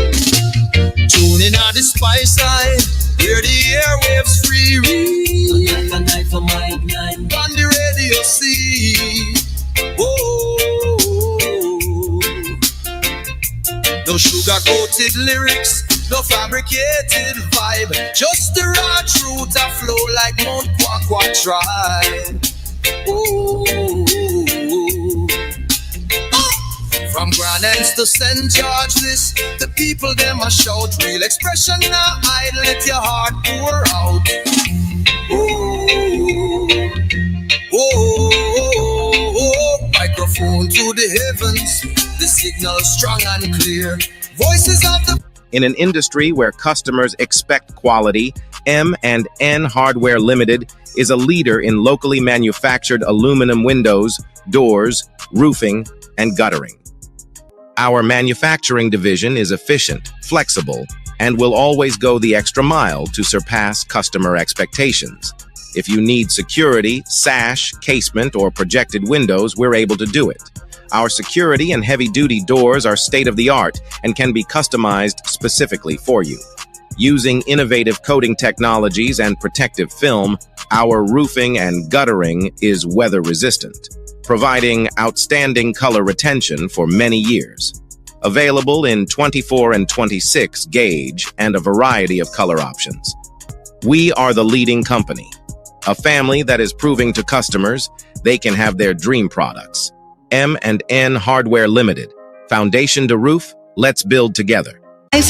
Tune in on the spice side, hear the airwaves free. A night for my night. On the radio, see. Whoa. No sugar-coated lyrics, no fabricated vibe, just the raw truth that flow like Mount Kwakwa Tribe. Ooh. From Grand Ends to St. George's, the people them a shout, real expression now hide, let your heart pour out. Ooh. Oh, microphone to the heavens, the signal strong and clear. Voices of the... In an industry where customers expect quality, M&N Hardware Limited is a leader in locally manufactured aluminum windows, doors, roofing, and guttering. Our manufacturing division is efficient, flexible, and will always go the extra mile to surpass customer expectations. If you need security, sash, casement, or projected windows, we're able to do it. Our security and heavy-duty doors are state-of-the-art and can be customized specifically for you. Using innovative coating technologies and protective film, our roofing and guttering is weather-resistant, providing outstanding color retention for many years. Available in 24 and 26 gauge and a variety of color options. We are the leading company, a family that is proving to customers they can have their dream products. M&N Hardware Limited. Foundation to roof, let's build together.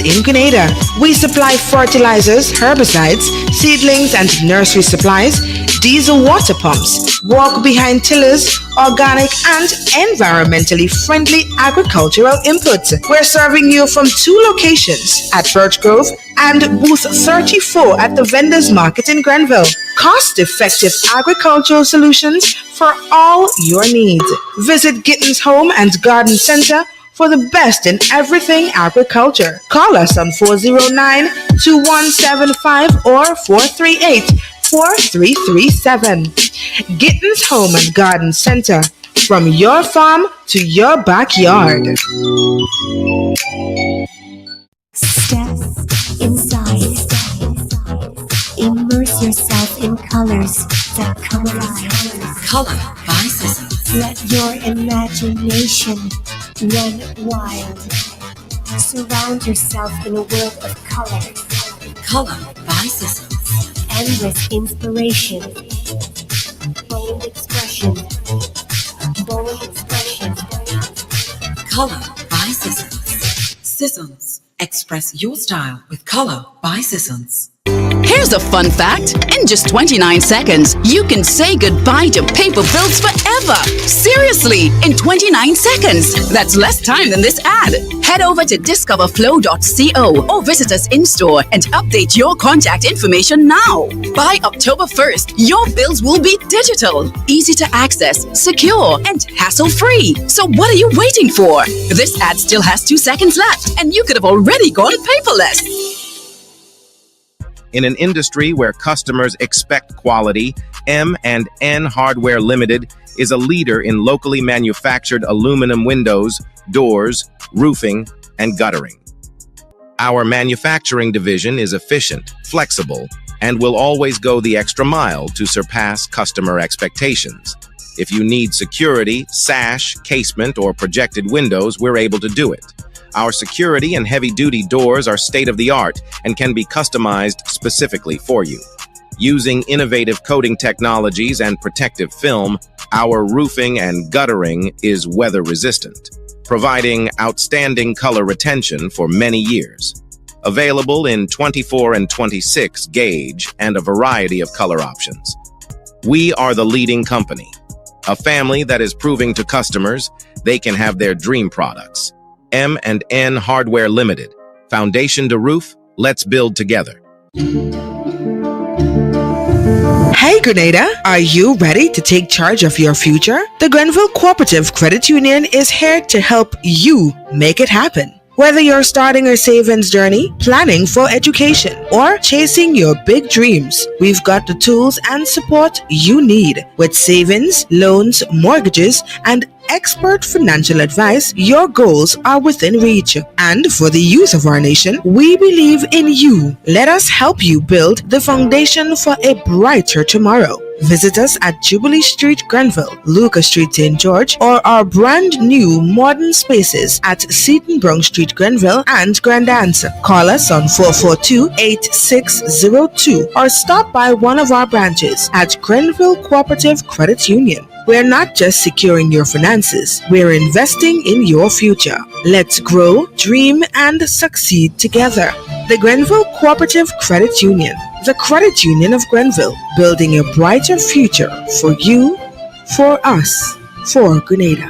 In Grenada, we supply fertilizers, herbicides, seedlings and nursery supplies, diesel water pumps, walk-behind tillers, organic and environmentally friendly agricultural inputs. We're serving you from 2 locations at Birch Grove and booth 34 at the Vendors Market in Grenville. Cost-effective agricultural solutions for all your needs. Visit Gittins Home and Garden Center for the best in everything agriculture. Call us on 409-2175 or 438-4337. Gittins Home and Garden Center, from your farm to your backyard. Step inside. Immerse yourself in colors that come alive. Color by Sissons. Let your imagination run wild. Surround yourself in a world of color. Color by Sissons. Endless inspiration. Bold expression. Bold expression. Color by Sissons. Sissons. Express your style with Color by Sissons. Here's a fun fact. In just 29 seconds, you can say goodbye to paper bills forever. Seriously, in 29 seconds. That's less time than this ad. Head over to discoverflow.co or visit us in-store and update your contact information now. By October 1st, your bills will be digital, easy to access, secure, and hassle-free. So what are you waiting for? This ad still has 2 seconds left, and you could have already gone paperless. In an industry where customers expect quality, M&N Hardware Limited is a leader in locally manufactured aluminum windows, doors, roofing, and guttering. Our manufacturing division is efficient, flexible, and will always go the extra mile to surpass customer expectations. If you need security, sash, casement, or projected windows, we're able to do it. Our security and heavy-duty doors are state-of-the-art and can be customized specifically for you. Using innovative coating technologies and protective film, our roofing and guttering is weather-resistant, providing outstanding color retention for many years. Available in 24 and 26 gauge and a variety of color options. We are the leading company, a family that is proving to customers they can have their dream products. M&N Hardware Limited. Foundation to roof, let's build together. Hey Grenada, are you ready to take charge of your future? The Grenville Cooperative Credit Union is here to help you make it happen. Whether you're starting a savings journey, planning for education, or chasing your big dreams, we've got the tools and support you need. With savings, loans, mortgages, and expert financial advice, your goals are within reach. And for the youth of our nation, we believe in you. Let us help you build the foundation for a brighter tomorrow. Visit us at Jubilee Street, Grenville, Lucas Street, St. George, or our brand new modern spaces at Seaton Brown Street, Grenville and Grand Anse. Call us on 442-8602 or stop by one of our branches at Grenville Cooperative Credit Union. We're not just securing your finances, we're investing in your future. Let's grow, dream, and succeed together. The Grenville Cooperative Credit Union, the credit union of Grenville, building a brighter future for you, for us, for Grenada.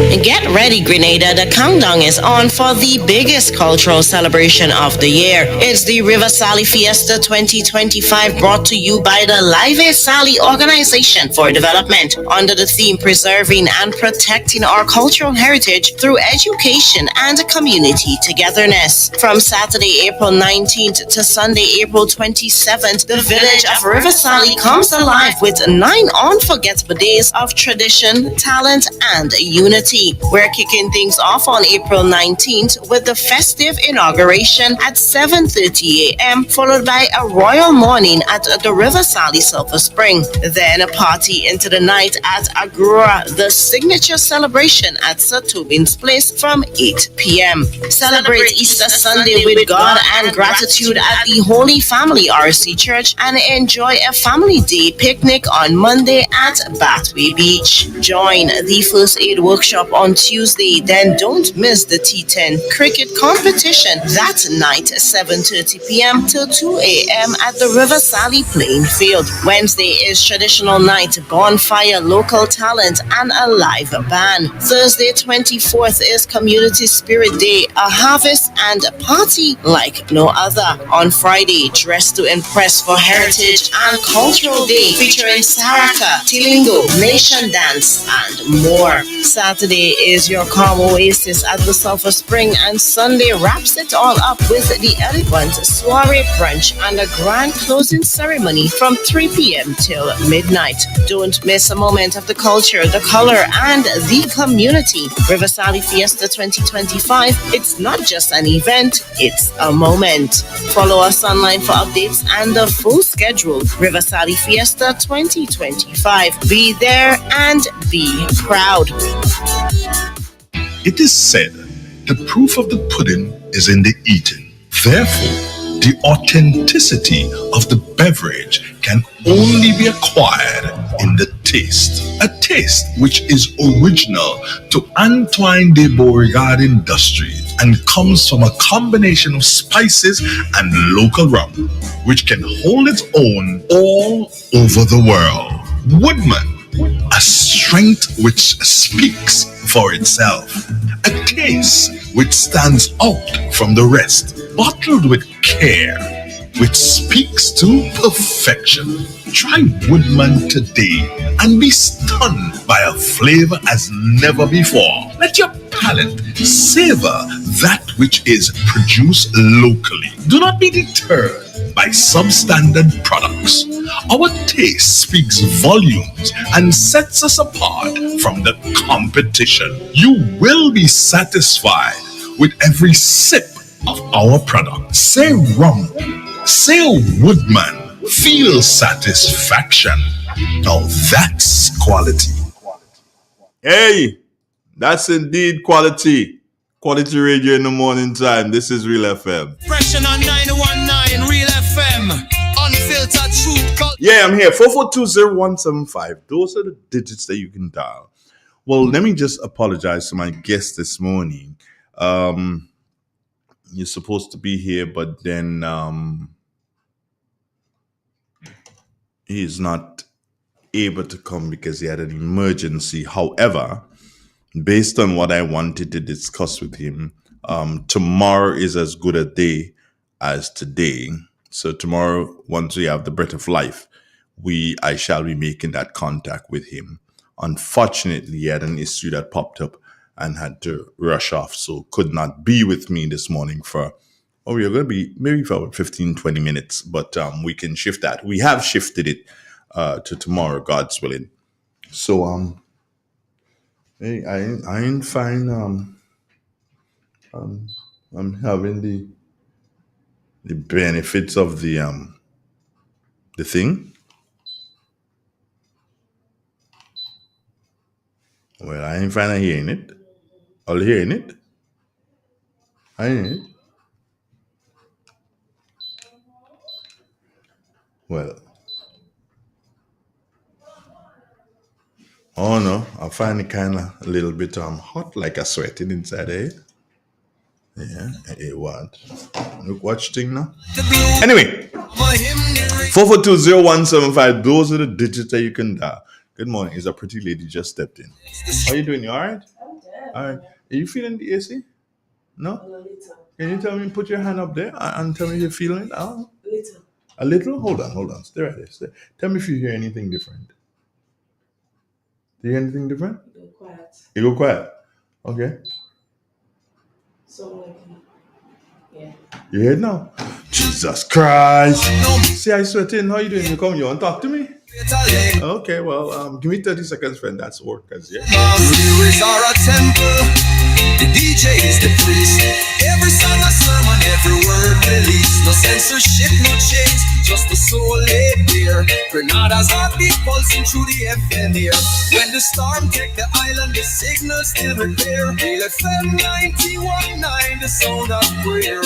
In Get ready, Grenada. The countdown is on for the biggest cultural celebration of the year. It's the River Sally Fiesta 2025, brought to you by the Live Sally Organization for Development under the theme Preserving and Protecting Our Cultural Heritage through Education and Community Togetherness. From Saturday, April 19th to Sunday, April 27th, the village of River Sally comes alive with 9 unforgettable days of tradition, talent, and unity. We're kicking things off on April 19th with the festive inauguration at 7:30 a.m., followed by a royal morning at the River Sally Silver Spring. Then a party into the night at Agrura, the signature celebration at Sir Tobin's Place from 8 p.m. Celebrate Easter Sunday with God and gratitude at the Holy Family RC Church and enjoy a family day picnic on Monday at Bathway Beach. Join the First Aid Workshop on Tuesday, then don't miss the T10 cricket competition that night, 7:30 p.m. till 2 a.m. at the River Sally playing field. Wednesday is traditional night, bonfire, local talent, and a live band. Thursday, 24th is Community Spirit Day, a harvest and a party like no other. On Friday, Dress to Impress for Heritage and Cultural Day, featuring Saraka, Tilingo, Nation Dance, and more. Saturday is your calm oasis at the Sulphur Spring, and Sunday wraps it all up with the elegant soiree brunch and a grand closing ceremony from 3 p.m. till midnight. Don't miss a moment of the culture, the color, and the community. River Sally Fiesta 2025, it's not just an event, it's a moment. Follow us online for updates and the full schedule. River Sally Fiesta 2025. Be there and be proud. It is said, the proof of the pudding is in the eating. Therefore, the authenticity of the beverage can only be acquired in the taste. A taste which is original to Antoine de Beauregard Industries and comes from a combination of spices and local rum, which can hold its own all over the world. Woodman, a strength which speaks for itself. A taste which stands out from the rest, bottled with care, which speaks to perfection. Try Woodman today and be stunned by a flavor as never before. Let your palate savor that which is produced locally. Do not be deterred by substandard products. Our taste speaks volumes and sets us apart from the competition. You will be satisfied with every sip of our product. Say rum, say Woodman, feel satisfaction. Now that's quality. Hey, that's indeed quality. Quality radio in the morning time. This is Real FM. Expression on 919 Real FM. Unfiltered truth. Yeah, I'm here. 4420175. Those are the digits that you can dial. Well, let me just apologize to my guest this morning. You're supposed to be here, but then he's not able to come because he had an emergency. However, based on what I wanted to discuss with him, tomorrow is as good a day as today. So tomorrow, once we have the breath of life, I shall be making that contact with him. Unfortunately, he had an issue that popped up and had to rush off, so could not be with me this morning we're going to be maybe for about 15, 20 minutes, but we can shift that. We have shifted it to tomorrow, God's willing. So, hey, I ain't fine. I'm having the benefits of the thing. Well, I ain't fine hearing it. All hearing it. I ain't it. Well, oh no, I find it kind of a little bit hot, like a sweating inside it. Yeah, it what? Look, watch thing now. Anyway, 4420175. Those are the digits that you can dial. Good morning. Is a pretty lady just stepped in. How you doing? You all right? I'm good. All right. Are you feeling the AC? No? Can you tell me, put your hand up there and tell me you're feeling it? Oh. A little? Hold on. Stay right there. Tell me if you hear anything different. Do you hear anything different? You go quiet. Okay. You hear it now? Jesus Christ. See, I sweating. How you doing? You come, you want to talk to me? Okay, well, give me 30 seconds, friend. That's work. Yeah. Lyrics are a temple. The DJ is the priest. Every song a sermon, every word released. No censorship, no chains, just the soul laid bare. Grenada's heartbeat pulsing through the FM air. When the storm take the island, the signal still repair. Real FM 91.9, the sound of prayer.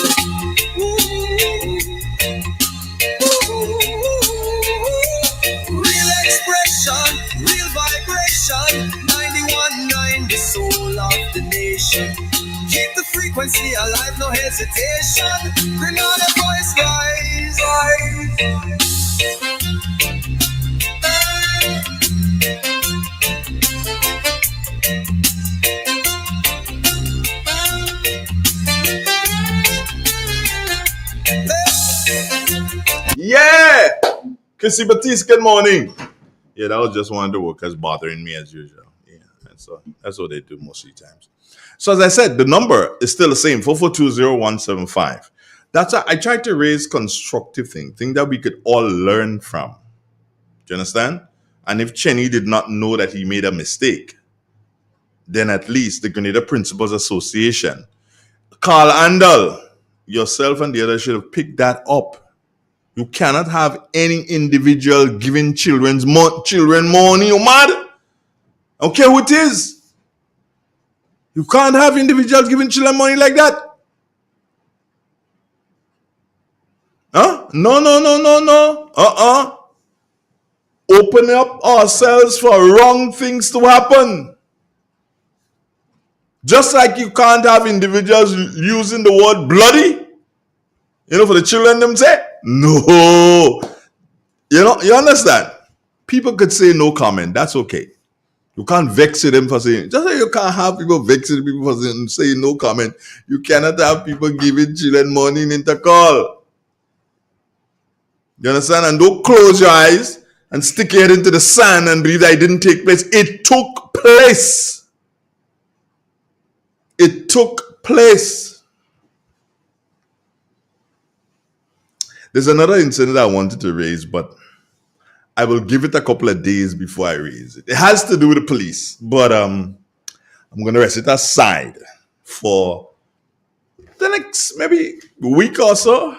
Real expression, real vibration. 91.9, the soul of the nation. Keep the frequency alive, no hesitation. Grenada voice rise, Yeah! Kissy Batiste, good morning. Yeah, that was just one of the workers bothering me as usual. Yeah, and so that's what they do most of the times. So as I said, the number is still the same, 4420175. That's I tried to raise constructive things that we could all learn from. Do you understand? And if Cheney did not know that he made a mistake, then at least the Grenada Principals Association, Carl Andal, yourself and the others should have picked that up. You cannot have any individual giving children money. You mad? I don't care who it is. You can't have individuals giving children money like that. Huh? No. Open up ourselves for wrong things to happen. Just like you can't have individuals using the word bloody, for the children them say. No. You understand? People could say no comment. That's okay. You can't vex them for saying, just like you can't have people vexing people for saying no comment. You cannot have people giving children money in Intercol. You understand? And don't close your eyes and stick your head into the sand and believe that it didn't take place. It took place. It took place. There's another incident I wanted to raise, but I will give it a couple of days before I raise it. It has to do with the police, but I'm going to rest it aside for the next maybe week or so.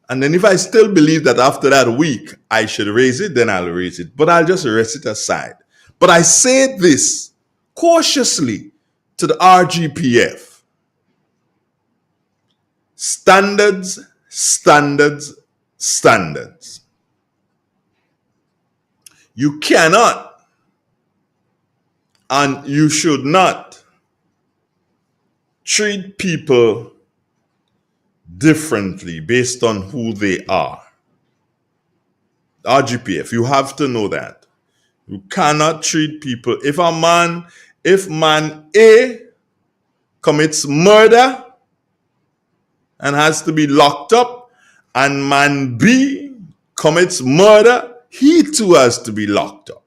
And then if I still believe that after that week I should raise it, then I'll raise it. But I'll just rest it aside. But I say this cautiously to the RGPF. Standards. You cannot and you should not treat people differently based on who they are. RGPF, you have to know that. You cannot treat people. If man A commits murder and has to be locked up, and man B commits murder, he too has to be locked up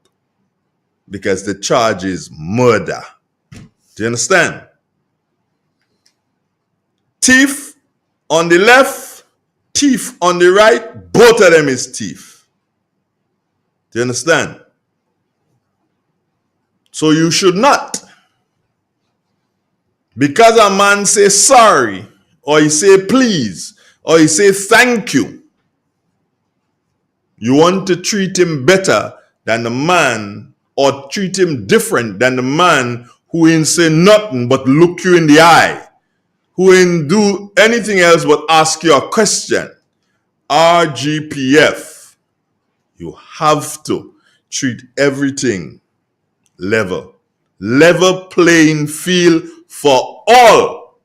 because the charge is murder. Do you understand? Thief on the left, thief on the right, both of them is thief. Do you understand? So you should not, because a man say sorry, or he say please, or he say thank you, you want to treat him better than the man, or treat him different than the man who ain't say nothing but look you in the eye, who ain't do anything else but ask you a question. RGPF, you have to treat everything level playing field for all.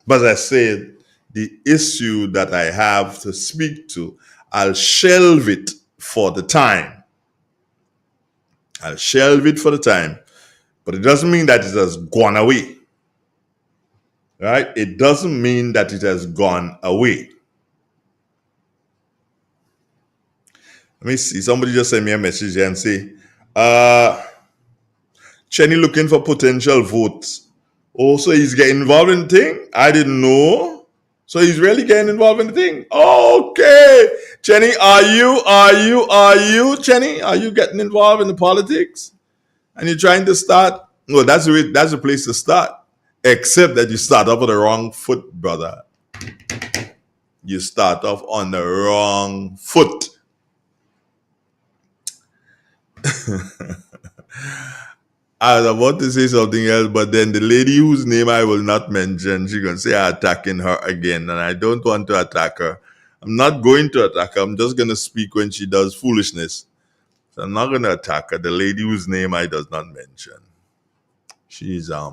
But as I said, the issue that I have to speak to, I'll shelve it for the time. But it doesn't mean that it has gone away. Right? It doesn't mean that it has gone away. Let me see. Somebody just sent me a message here and say, Chenny looking for potential votes. Oh, so he's getting involved in the thing? I didn't know. So he's really getting involved in the thing. Okay. Chenny, are you, Chenny? Are you getting involved in the politics? And you're trying to start? No, that's the place to start. Except that you start off on the wrong foot, brother. You start off on the wrong foot. I was about to say something else, but then the lady whose name I will not mention, she's going to say I'm attacking her again, and I don't want to attack her. I'm not going to attack her. I'm just going to speak when she does foolishness. So I'm not going to attack her. The lady whose name I does not mention. She's a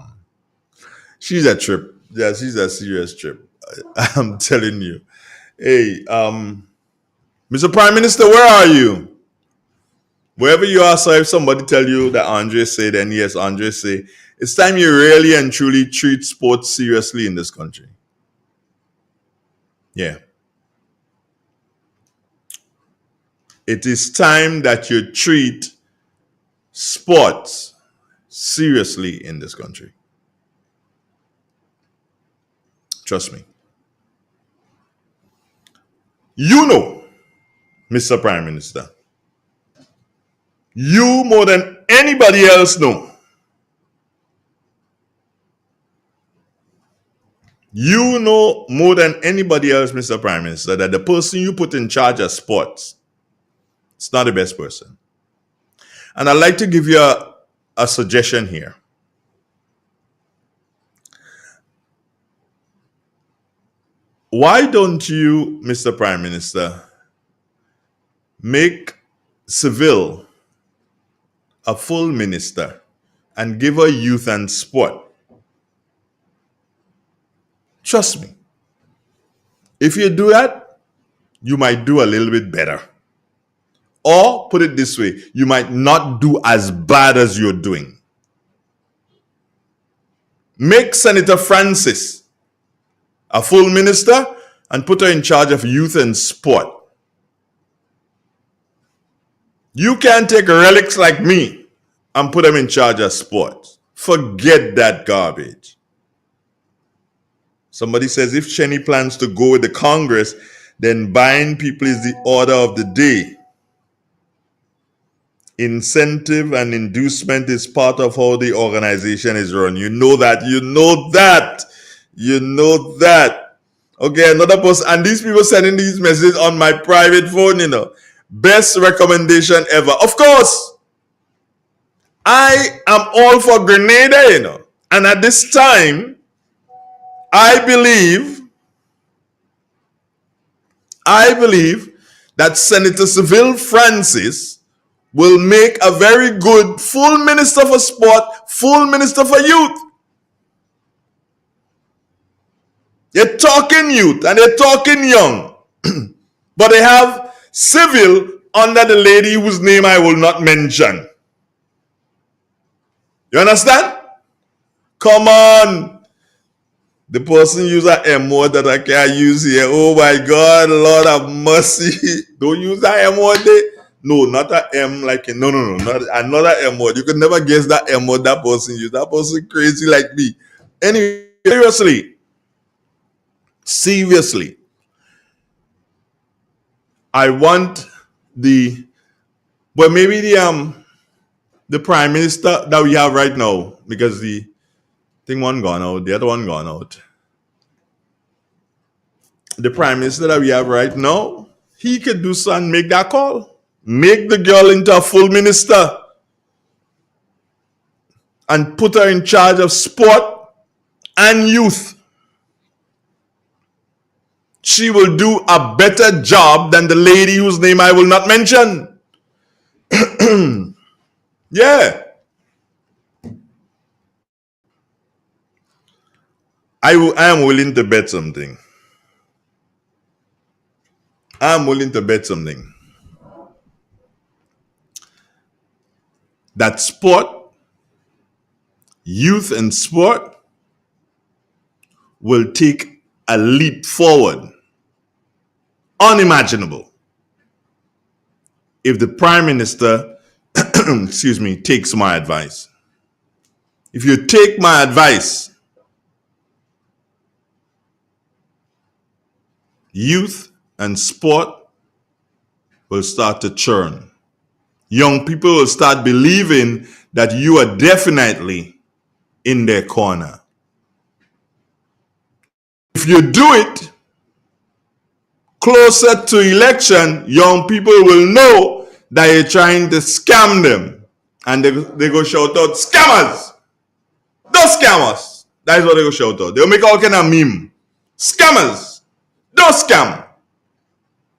trip. Yeah, she's a serious trip. I'm telling you. Hey, Mr. Prime Minister, where are you? Wherever you are, so if somebody tell you that Andre say, then yes, Andre say, it's time you really and truly treat sports seriously in this country. Yeah. It is time that you treat sports seriously in this country. Trust me. You know, Mr. Prime Minister, you more than anybody else know. You know more than anybody else, Mr. Prime Minister, that the person you put in charge of sports, it's not the best person. And I'd like to give you a suggestion here. Why don't you, Mr. Prime Minister, make Seville a full minister and give her youth and sport? Trust me. If you do that, you might do a little bit better. Or put it this way, you might not do as bad as you're doing. Make Senator Francis a full minister and put her in charge of youth and sport. You can't take relics like me and put them in charge of sports. Forget that garbage. Somebody says if Chenny plans to go with the Congress, then buying people is the order of the day. Incentive and inducement is part of how the organization is run. You know that. You know that. You know that. Okay, another person. And these people sending these messages on my private phone, you know. Best recommendation ever. Of course, I am all for Grenada, you know. And at this time, I believe that Senator Seville Francis will make a very good full minister for sport, full minister for youth. They're talking youth and they're talking young. But they have civil under the lady whose name I will not mention. You understand? Come on. The person use an M word that I can't use here. Oh my God, Lord have mercy. Don't use that M word there. No, not an M like no, not another M word. You could never guess that M word that person used. That person crazy like me. Anyway, seriously, I want maybe the prime minister that we have right now, because the thing one gone out, the other one gone out. The prime minister that we have right now, he could do something, make that call. Make the girl into a full minister and put her in charge of sport and youth. She will do a better job than the lady whose name I will not mention. Yeah. I am willing to bet something. I'm willing to bet something. That sport youth and sport will take a leap forward, unimaginable, if the Prime Minister, takes my advice. If you take my advice, youth and sport will start to churn. Young people will start believing that you are definitely in their corner. If you do it closer to election, young people will know that you're trying to scam them. And they go shout out, scammers! Those scammers! That is what they go shout out. They'll make all kind of meme. Scammers! Don't scam!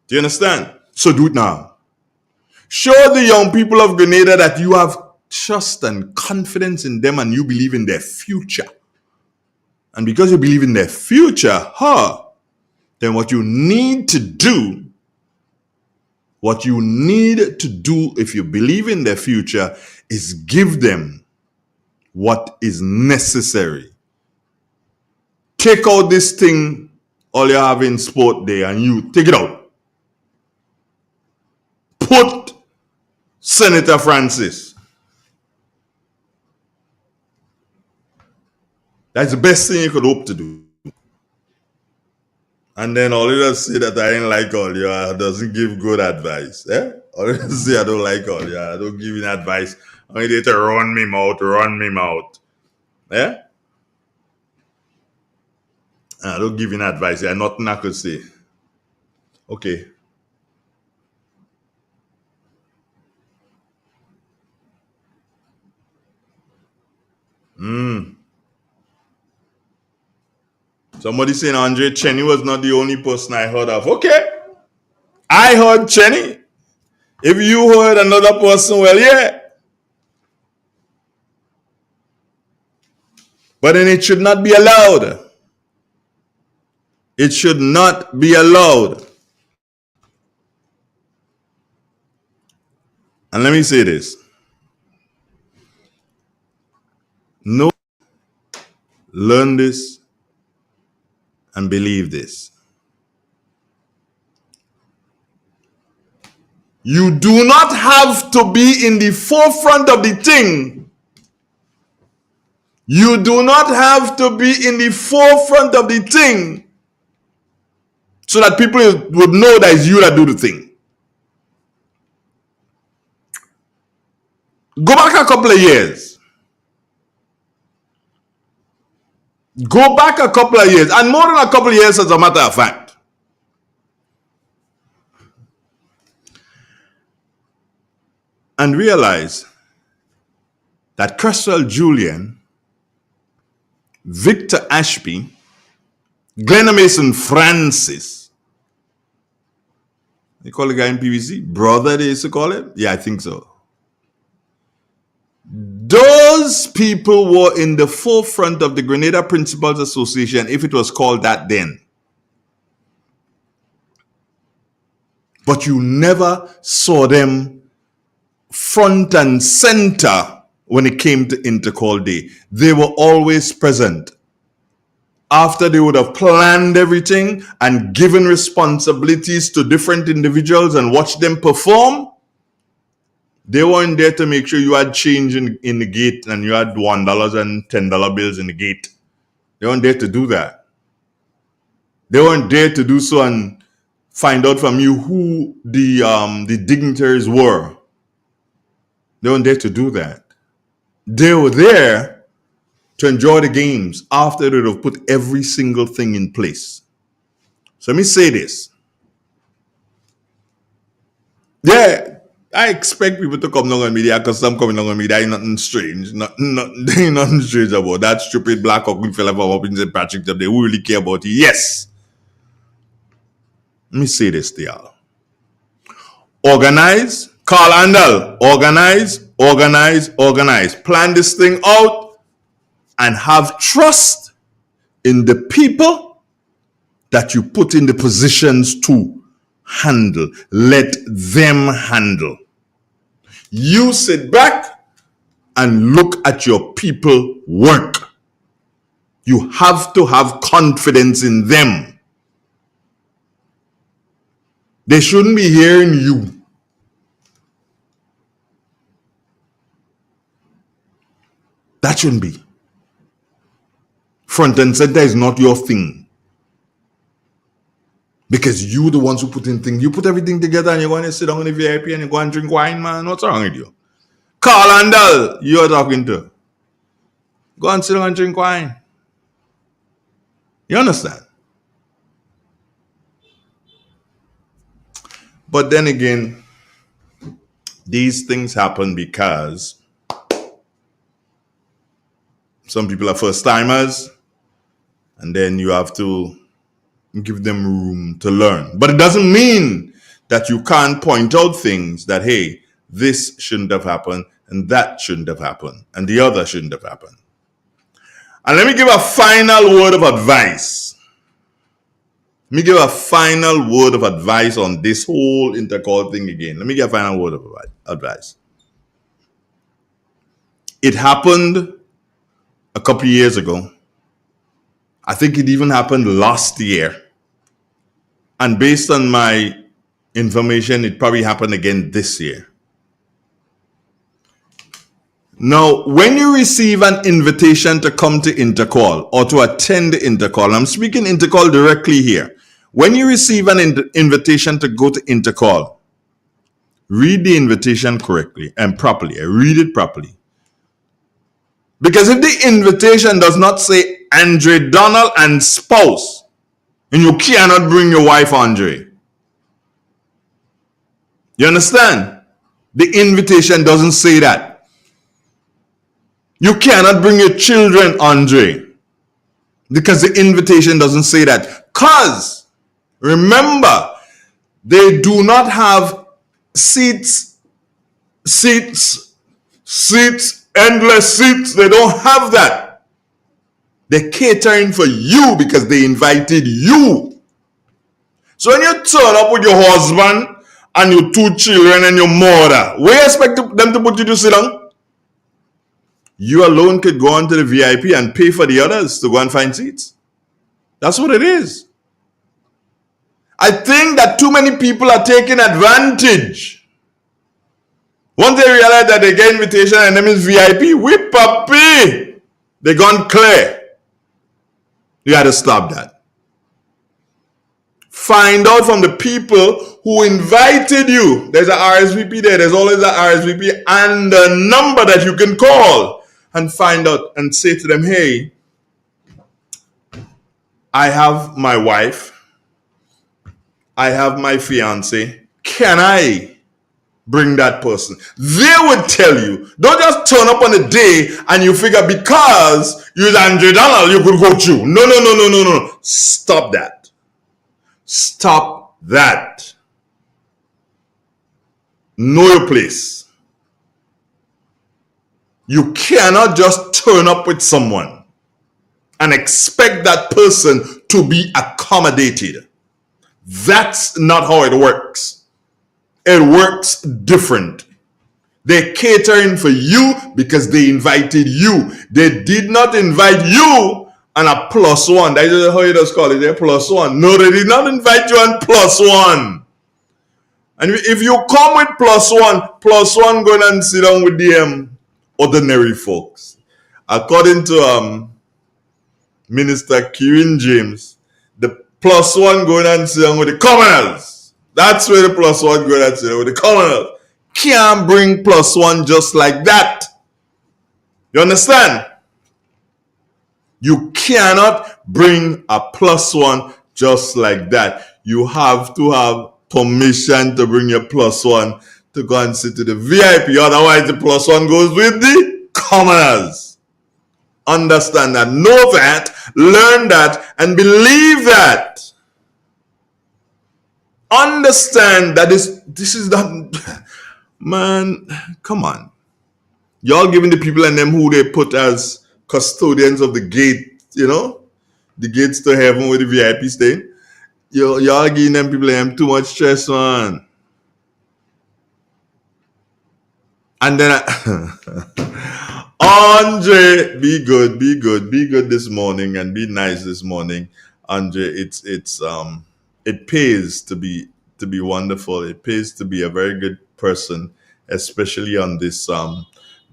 Do you understand? So do it now. Show the young people of Grenada that you have trust and confidence in them and you believe in their future. And because you believe in their future, then what you need to do if you believe in their future is give them what is necessary. Take out this thing all you have in sport day and you take it out. Put Senator Francis. That's the best thing you could hope to do. And then all you just say that I ain't like all you doesn't give good advice. All you just say I don't like all you I don't give you advice. I need to run me mouth. I don't give you advice. Yeah, nothing I could say. Okay. Somebody saying Andre Cheney was not the only person I heard of. Okay. I heard Cheney. If you heard another person, well, yeah. But then it should not be allowed. It should not be allowed. And let me say this. No, learn this and believe this. You do not have to be in the forefront of the thing. You do not have to be in the forefront of the thing so that people would know that it's you that do the thing. Go back a couple of years. Go back a couple of years, and more than a couple of years as a matter of fact. And realize that Cresswell Julian, Victor Ashby, Glenn Mason Francis, they call the guy in PVC, brother they used to call it? Yeah, I think so. Those people were in the forefront of the Grenada Principals Association, if it was called that then. But you never saw them front and center when it came to Intercol Day. They were always present. After they would have planned everything and given responsibilities to different individuals and watched them perform, they weren't there to make sure you had change in the gate and you had $1 and $10 bills in the gate. They weren't there to do that. They weren't there to do so and find out from you who the dignitaries were. They weren't there to do that. They were there to enjoy the games after they would have put every single thing in place. So let me say this. Yeah, I expect people to come down on media because some coming down on media ain't nothing strange. Ain't nothing strange about that stupid black ugly fella from up in St. Patrick's up there. Who really care about it? Yes. Let me say this to y'all. Organize. Carl Andal. Organize. Plan this thing out and have trust in the people that you put in the positions to handle. Let them handle. You sit back and look at your people work. You have to have confidence in them. They shouldn't be hearing you. That shouldn't be. Front and center is not your thing. Because you the ones who put in things. You put everything together and you're going to sit down in the VIP and you go and drink wine, man. What's wrong with you? Carl Andal, you're talking to. Go and sit down and drink wine. You understand? But then again, these things happen because some people are first timers, and then you have to give them room to learn. But it doesn't mean that you can't point out things that, hey, this shouldn't have happened, and that shouldn't have happened, and the other shouldn't have happened. And let me give a final word of advice. Let me give a final word of advice on this whole Intercol thing again. Let me give a final word of advice. It happened a couple of years ago. I think it even happened last year. And based on my information, it probably happened again this year. Now, when you receive an invitation to come to Intercol or to attend Intercol, I'm speaking Intercol directly here. When you receive an invitation to go to Intercol, read the invitation correctly and properly. Read it properly. Because if the invitation does not say Andre Donald and spouse, and you cannot bring your wife, Andre. You understand? The invitation doesn't say that. You cannot bring your children, Andre. Because the invitation doesn't say that. Because, remember, they do not have seats, endless seats. They don't have that. They're catering for you because they invited you. So when you turn up with your husband and your two children and your mother, where you expect them to put you to sit down? You alone could go onto the VIP and pay for the others to go and find seats. That's what it is. I think that too many people are taking advantage. Once they realize that they get invitation and them is VIP, we puppy, they gone clear. You got to stop that. Find out from the people who invited you. There's an RSVP there. There's always an RSVP and a number that you can call and find out and say to them, hey, I have my wife. I have my fiance. Can I bring that person? They would tell you. Don't just turn up on a day and you figure because you're Andre Donald, you could go through. No. Stop that. Stop that. Know your place. You cannot just turn up with someone and expect that person to be accommodated. That's not how it works. It works different. They're catering for you because they invited you. They did not invite you on a plus one. That's how you just call it, a plus one. No, they did not invite you on plus one. And if you come with plus one going and sit down with the ordinary folks. According to Minister Kieran James, the plus one going and sit down with the commoners. That's where the plus one going and sit down with the commoners. Can't bring plus one just like that. You understand? You cannot bring a plus one just like that. You have to have permission to bring your plus one to go and sit to the VIP. Otherwise, the plus one goes with the commoners. Understand that. Know that. Learn that. And believe that. Understand that this is not... Man, come on. Y'all giving the people and them who they put as custodians of the gate, the gates to heaven with the VIP stay. Y'all giving them people them too much stress, man. And then Andre, be good, be good this morning, and be nice this morning. Andre, it pays to be wonderful. It pays to be a very good person, especially on this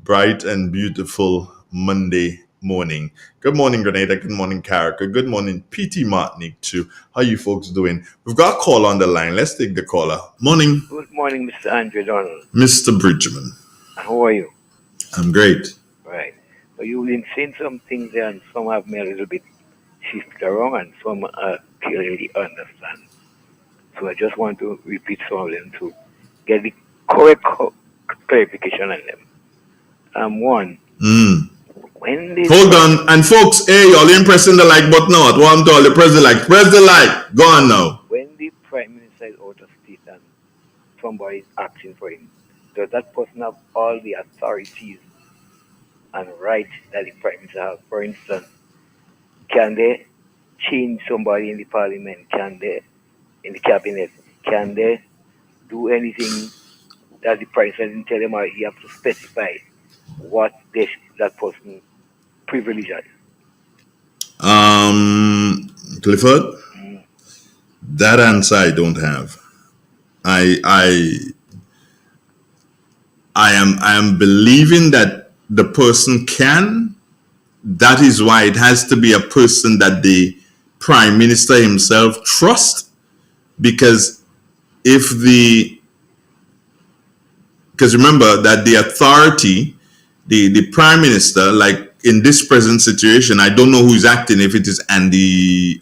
bright and beautiful Monday morning. Good morning, Grenada. Good morning, Carica. Good morning, PT Martinique too. How you folks doing? We've got a call on the line. Let's take the caller. Morning. Good morning, Mr. Andre Donald. Mr. Bridgman. How are you? I'm great. Right. So you've been saying some things there, and some have me a little bit shifted around, and some clearly understand. So I just want to repeat some of them to get the correct clarification on them. One. When they hold on, and folks, hey, y'all ain't pressing the like button now. What I'm told you, press the like. Press the like. Go on now. When the Prime Minister is out of state and somebody is asking for him, does that person have all the authorities and rights that the Prime Minister has? For instance, can they change somebody in the Parliament? Can they, in the Cabinet, can they do anything that the Prime Minister didn't tell them, or you have to specify what that person privilege is? Clifford, that answer I don't have. I am believing that the person can. That is why it has to be a person that the Prime Minister himself trusts, because remember that the authority, the Prime Minister, like in this present situation, I don't know who's acting, if it is Andy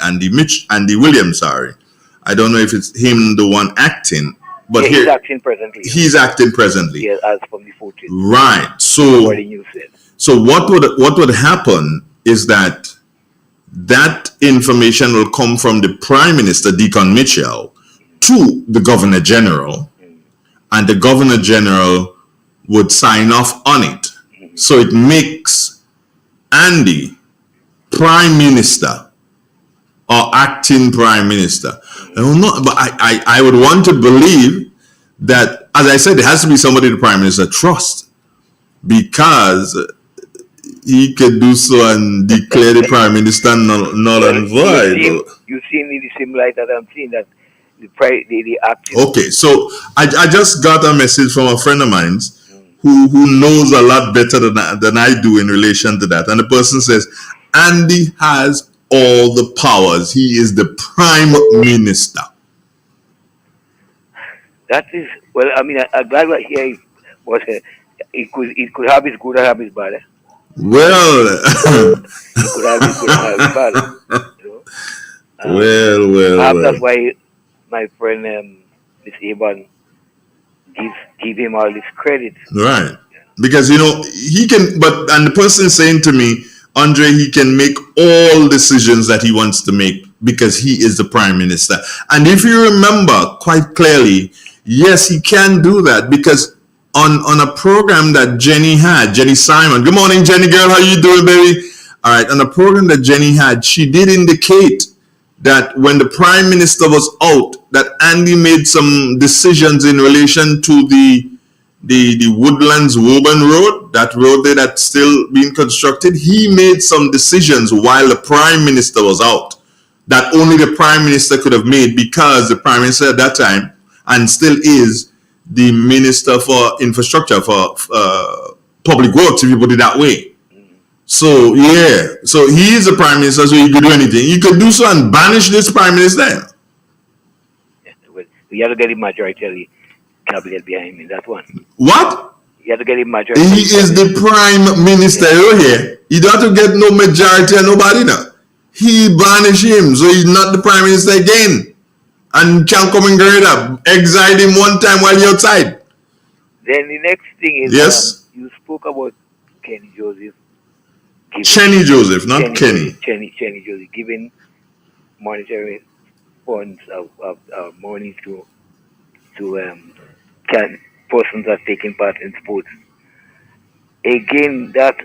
Williams, sorry. I don't know if it's him the one acting. But he's acting presently. He's acting presently. Yes, as from the 14th. Right. So what would happen is that information will come from the Prime Minister, Deacon Mitchell, to the Governor General, and the Governor General would sign off on it. So it makes Andy Prime Minister or acting Prime Minister. I don't know, but I would want to believe that, as I said, it has to be somebody the Prime Minister trusts, because he could do so and declare the Prime Minister null and void. You see me the same light that I'm seeing, that the acting. Okay, so I just got a message from a friend of mine who knows a lot better than I do in relation to that. And the person says, Andy has all the powers. He is the Prime Minister. That is, well, I mean, I'm glad what here was, it could have his good or have his bad. Well, it could have his good or have his bad. You know? Well. That's why my friend, Miss Eban, give him all this credit. Right. Because, he can, and the person saying to me, Andre, he can make all decisions that he wants to make because he is the Prime Minister. And if you remember quite clearly, yes, he can do that, because on a program that Jenny Simon, good morning, Jenny girl, how you doing, baby? All right, on a program that Jenny had, she did indicate that when the Prime Minister was out, that Andy made some decisions in relation to the Woodlands Woburn Road, that road there that's still being constructed. He made some decisions while the Prime Minister was out that only the Prime Minister could have made, because the Prime Minister at that time, and still is, the Minister for Infrastructure, for Public Works, if you put it that way. So, yeah. So he is the Prime Minister, so he could do anything. He could do so and banish this Prime Minister. Yeah, well, you have to get a majority of the cabinet behind him in that one. What? You have to get a majority. He is the Prime Minister here. You don't have to get no majority of nobody now. He banish him, so he's not the Prime Minister again. And can come and grade up. Exile him one time while you're outside. Then the next thing is, yes, you spoke about Kenny Joseph. Chenny Joseph, not Kenny. Chenny Joseph giving monetary funds of money to persons that are taking part in sports. Again, that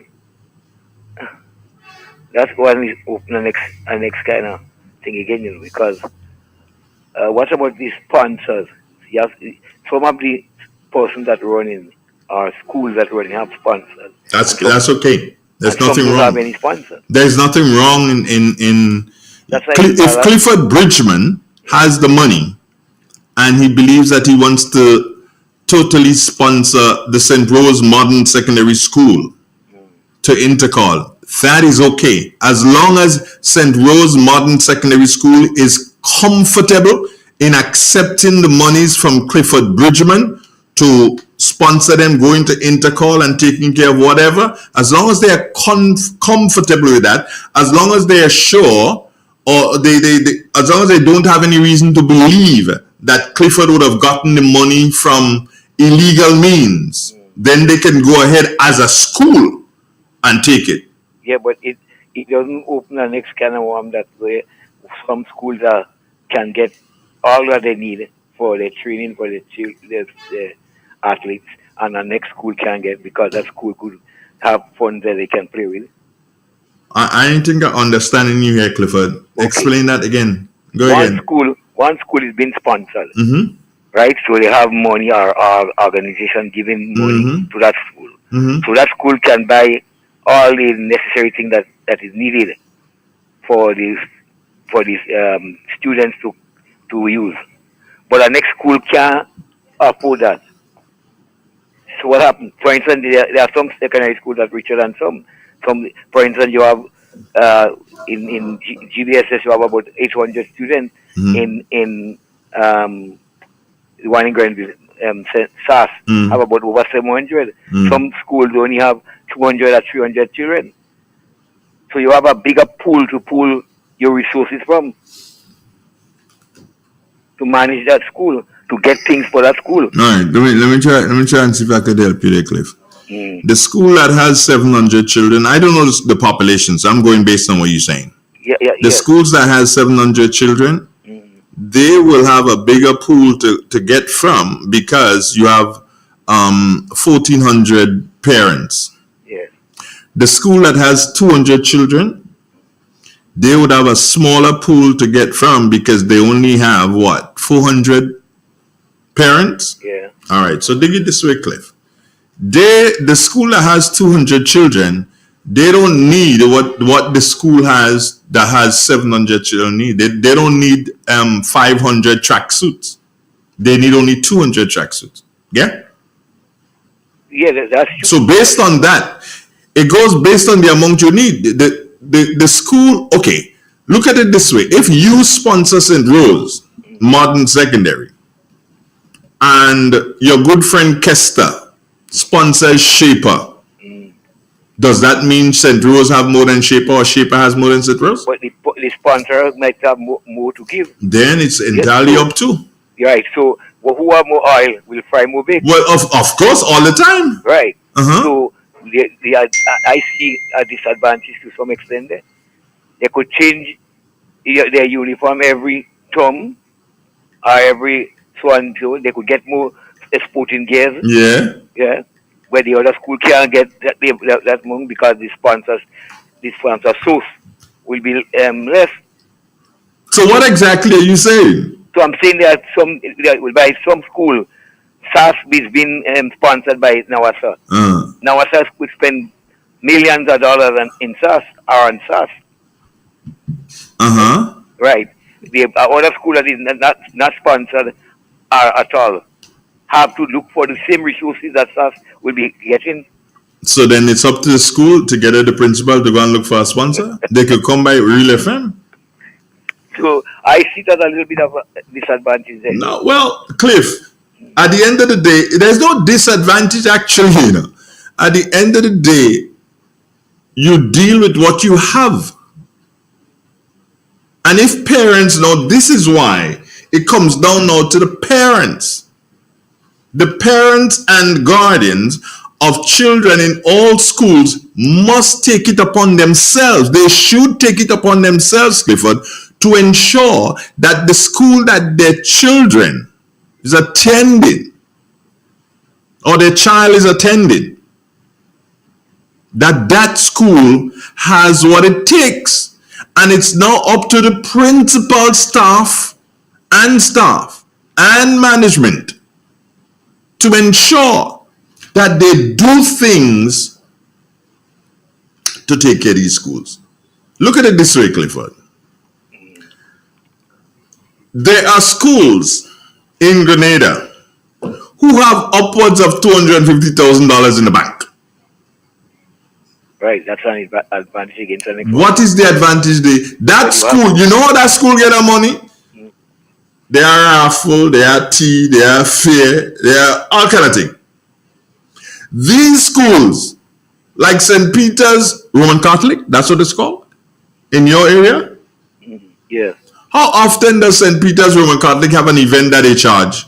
one is open the next kind of thing again, because what about these sponsors? Some of the persons that running or schools that already have sponsors. That's okay. There's and nothing some don't wrong. have any sponsors. There's nothing wrong in That's like if Clifford Bridgman has the money and he believes that he wants to totally sponsor the St. Rose Modern Secondary School to Intercol, that is okay. As long as St. Rose Modern Secondary School is comfortable in accepting the monies from Clifford Bridgman to sponsor them going to Intercol and taking care of whatever, as long as they are comfortable with that, as long as they are sure, or they as long as they don't have any reason to believe that Clifford would have gotten the money from illegal means, then they can go ahead as a school and take it. Yeah, but it doesn't open the next can of worms that way. Some schools can get all that they need for their training for the athletes, and the next school can get, because that school could have funds that they can play with. I don't think I'm understanding you here, Clifford. Okay. Explain that again. Go again. One school is being sponsored, mm-hmm. right? So they have money, or organization giving money mm-hmm. to that school. Mm-hmm. So that school can buy all the necessary things that is needed for these students to use. But the next school can't afford that. So what happened? For instance, there are some secondary schools that richer than some. For instance, you have in GBSS you have about 800 students mm-hmm. in one in Grenville, SAS have about over 700. Some schools only have 200 or 300 children. So you have a bigger pool to pull your resources from to manage that school, to get things for that school. All right, let me try and see if I could help you there, Cliff. The school that has 700 children, I don't know the population, so I'm going based on what you're saying. The schools that has 700 children, they will have a bigger pool to get from, because you have 1,400 parents. Yes. The school that has 200 children, they would have a smaller pool to get from, because they only have 400 parents? Yeah. All right, so dig it this way, Cliff. The school that has 200 children, they don't need what the school has that has 700 children need. They don't need 500 tracksuits. They need only 200 tracksuits. Yeah? Yeah, that's true. So based on that, it goes based on the amount you need. The school, okay, look at it this way. If you sponsor St. Rose Modern Secondary, and your good friend Kester sponsors Shaper, does that mean St. Rose have more than Shaper, or Shaper has more than St. Rose? But the sponsor might have more to give. Then it's entirely up to. Right, so who have more oil will fry more big. Well, of course, all the time. Right. Uh-huh. So I see a disadvantage to some extent there. They could change their uniform every term, or every so and so. They could get more sporting gears. Yeah. Yeah. Where the other school can't get that money, because the sponsor source will be less. So what exactly are you saying? So I'm saying that by some school, SAS is being sponsored by NAWASA. NAWASA could spend millions of dollars in SAS or on SAS. Uh-huh. Right. The other school that is not sponsored at all have to look for the same resources that SAS will be getting. So then it's up to the school to get the principal to go and look for a sponsor? They could come by Real FM? So I see that a little bit of a disadvantage there. No, well, Cliff, at the end of the day, there's no disadvantage actually, At the end of the day, you deal with what you have. And if parents know, this is why it comes down now to the parents. The parents and guardians of children in all schools must take it upon themselves. They should take it upon themselves, Clifford, to ensure that the school that their children is attending, or their child is attending, that school has what it takes. And it's now up to the principal, staff and management to ensure that they do things to take care of these schools. Look at it this way, Clifford. There are schools in Grenada who have upwards of $250,000 in the bank. Right, that's an advantage against an export. What is the advantage? That school, you know how that school get their money? They are raffle, they are tea, they are fair, they are all kind of thing. These schools, like St. Peter's Roman Catholic, that's what it's called, in your area? Yes. How often does St. Peter's Roman Catholic have an event that they charge?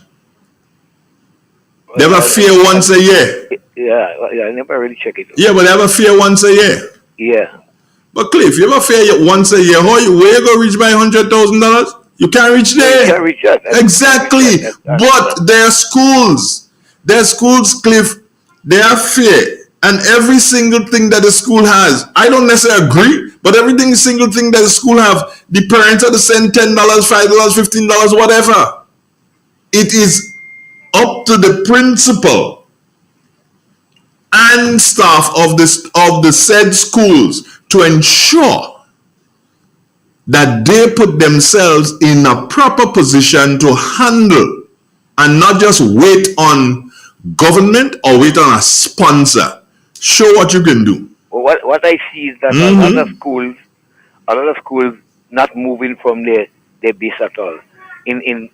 They have a fair once a year. Yeah, I never really check it. Yeah, but they have a fair once a year. Yeah. But Cliff, you have a fair once a year. Where you go reach by $100,000? You can't reach there. You can't reach that. Exactly. But there are schools. There are schools, Cliff. They are fair. And every single thing that the school has, I don't necessarily agree, but every single thing that the school have, the parents are to send $10, $5, $15, whatever. It is up to the principal and staff of the said schools to ensure that they put themselves in a proper position to handle and not just wait on government or wait on a sponsor. Show what you can do. Well, what I see is that a lot of schools not moving from their base at all in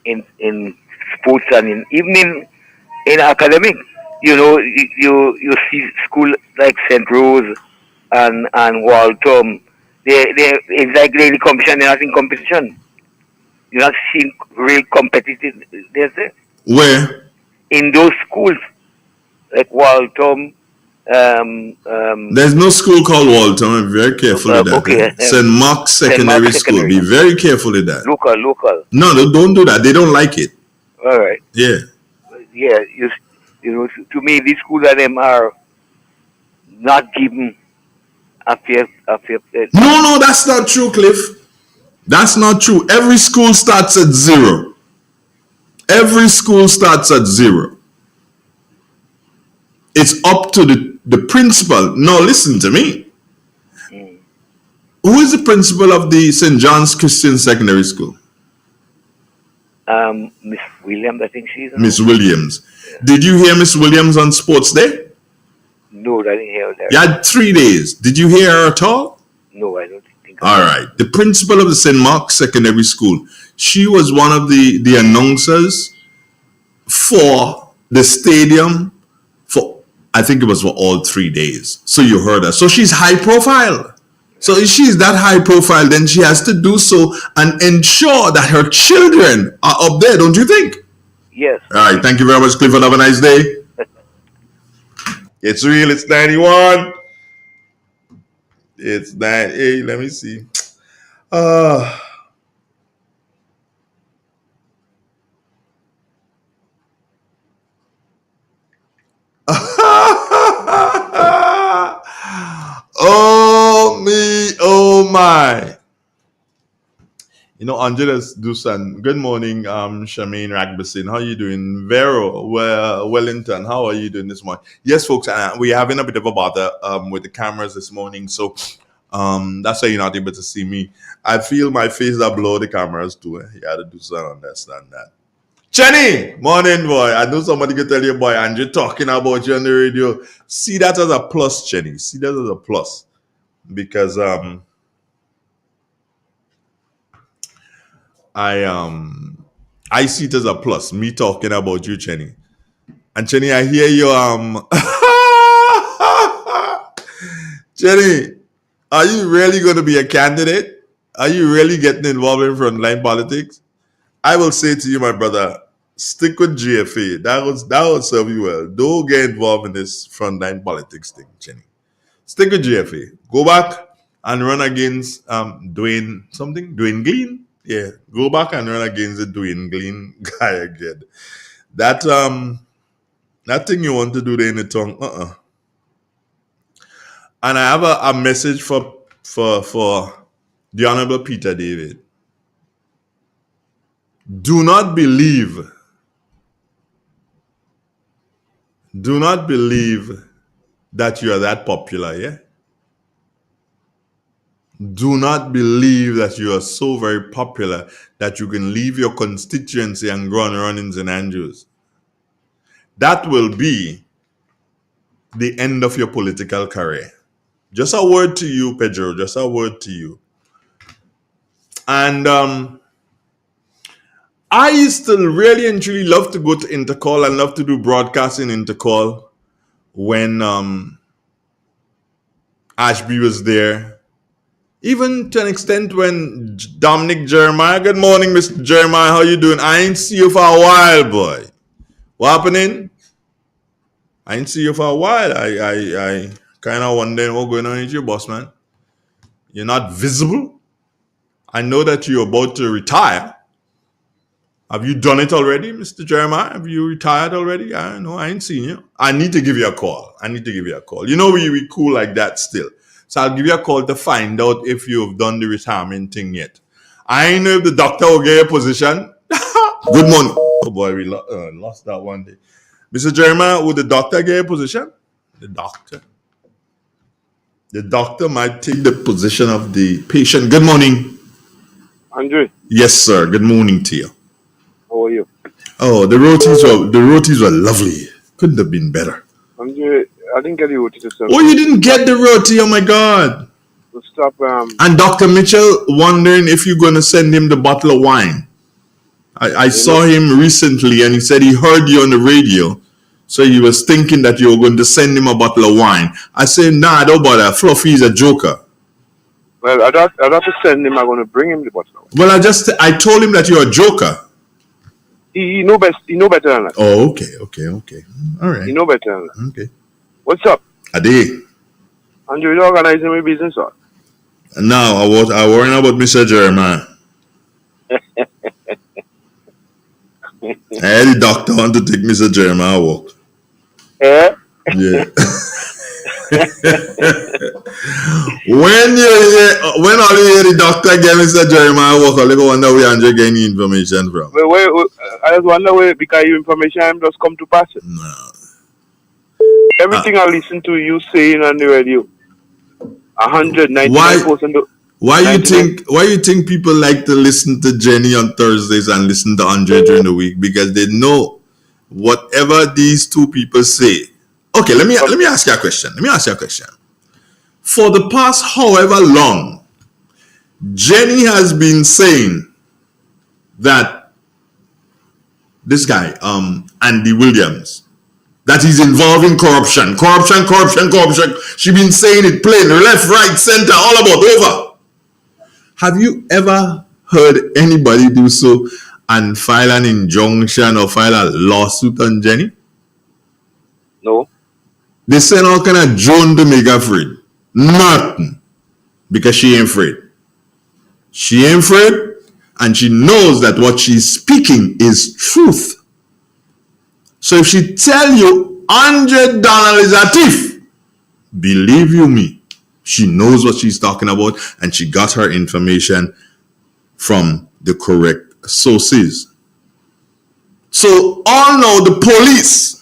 sports and even in academic. You know, you see school like St. Rose and Waltham. It's like daily competition. They're not in competition. You're not seeing real competitive. Where? In those schools, like Waltham. There's no school called Waltham. I'm very careful with that. Okay. St. Mark's Secondary School. Be very careful with that. Local. No, don't do that. They don't like it. All right. Yeah. Yeah. You know, to me, these schools of them are not given a fair. No, that's not true, Cliff. That's not true. Every school starts at zero. Every school starts at zero. It's up to the principal. No, listen to me. Who is the principal of the St. John's Christian Secondary School? Miss Williams, I think she's. Miss Williams. Yeah. Did you hear Miss Williams on Sports Day? No, I didn't hear that. You had 3 days. Did you hear her at all? No, I don't think. All right. The principal of the St. Mark's Secondary School. She was one of the announcers for the stadium for, I think it was for all 3 days. So you heard her. So she's high profile. So if she's that high profile, then she has to do so and ensure that her children are up there, don't you think? Yes. All right. Thank you very much, Clifford. Have a nice day. It's real. It's 91. It's 98. Let me see. Oh me, oh my. You know, Angela's Dusan. Good morning, Charmaine Ragbasin. How are you doing? Vero, Wellington, how are you doing this morning? Yes, folks, we're having a bit of a bother with the cameras this morning, so that's why you're not able to see me. I feel my face that blow the cameras too. You had to do something, understand that. Jenny, morning, boy. I know somebody can tell you, boy, and you're talking about you on the radio. See that as a plus, Jenny. See that as a plus. Because I see it as a plus, me talking about you, Jenny. And Jenny, I hear you Jenny, are you really going to be a candidate? Are you really getting involved in frontline politics? I will say to you, my brother, stick with GFA. That will serve you well. Don't get involved in this frontline politics thing, Jenny. Stick with GFA. Go back and run against Dwayne Glean. Yeah, go back and run against the Dwayne Glean guy again. That thing you want to do there in the tongue, And I have a message for the Honorable Peter David. Do not believe Do not believe that you are that popular, yeah? Do not believe that you are so very popular that you can leave your constituency and go on run in St. Andrews. That will be the end of your political career. Just a word to you, Pedro, just a word to you. And I used to really and truly love to go to Intercol and love to do broadcasting in Intercol when Ashby was there. Even to an extent when Dominic Jeremiah, good morning, Mr. Jeremiah, how you doing? I ain't see you for a while, boy. What happening? I ain't see you for a while. I kind of wondering what's going on with you, boss man. You're not visible. I know that you're about to retire. Have you done it already, Mr. Jeremiah? Have you retired already? I don't know. I ain't seen you. I need to give you a call. You know we cool like that still. So I'll give you a call to find out if you've done the retirement thing yet. I ain't know if the doctor will get your position. Good morning. Oh boy, we lost that one day. Mr. Jeremiah, would the doctor get your position? The doctor. The doctor might take the position of the patient. Good morning. Andre. Yes, sir. Good morning to you. How are you? Oh, the rotis were lovely. Couldn't have been better. Andre, I didn't get the roti to sell. Oh, you didn't get the roti? Oh my God. Stop. And Dr. Mitchell wondering if you're going to send him the bottle of wine. I saw him recently and he said he heard you on the radio. So he was thinking that you were going to send him a bottle of wine. I said, nah, don't bother. Fluffy's a joker. Well, I'd have to send him. I'm going to bring him the bottle of wine. Well, I told him that you're a joker. He know best. He know better than that. Oh, okay. All right. He know better than that. Okay. What's up? Ade. Andrew, you organizing my business or? No, I worrying about Mr. Jeremiah. I had the doctor want to take Mr. Jeremiah walk. Yeah. when all you hear the doctor get Mr. Jeremiah walk, I'll wonder where Andre getting the information from. Wait, I just wonder where because your information just come to pass it. No. Everything I listen to you saying on the radio, 199%. Why you think people like to listen to Jenny on Thursdays and listen to Andre during the week? Because they know whatever these two people say. Okay, let me ask you a question. For the past however long, Jenny has been saying that this guy, Andy Williams, that he's involved in corruption. She's been saying it plain, left, right, center, all about over. Have you ever heard anybody do so and file an injunction or file a lawsuit on Jenny? No. They send all kind of Joan to make her afraid. Nothing. Because she ain't afraid. She ain't afraid and she knows that what she's speaking is truth. So if she tell you $100 is a thief, believe you me, she knows what she's talking about and she got her information from the correct sources. So all know the police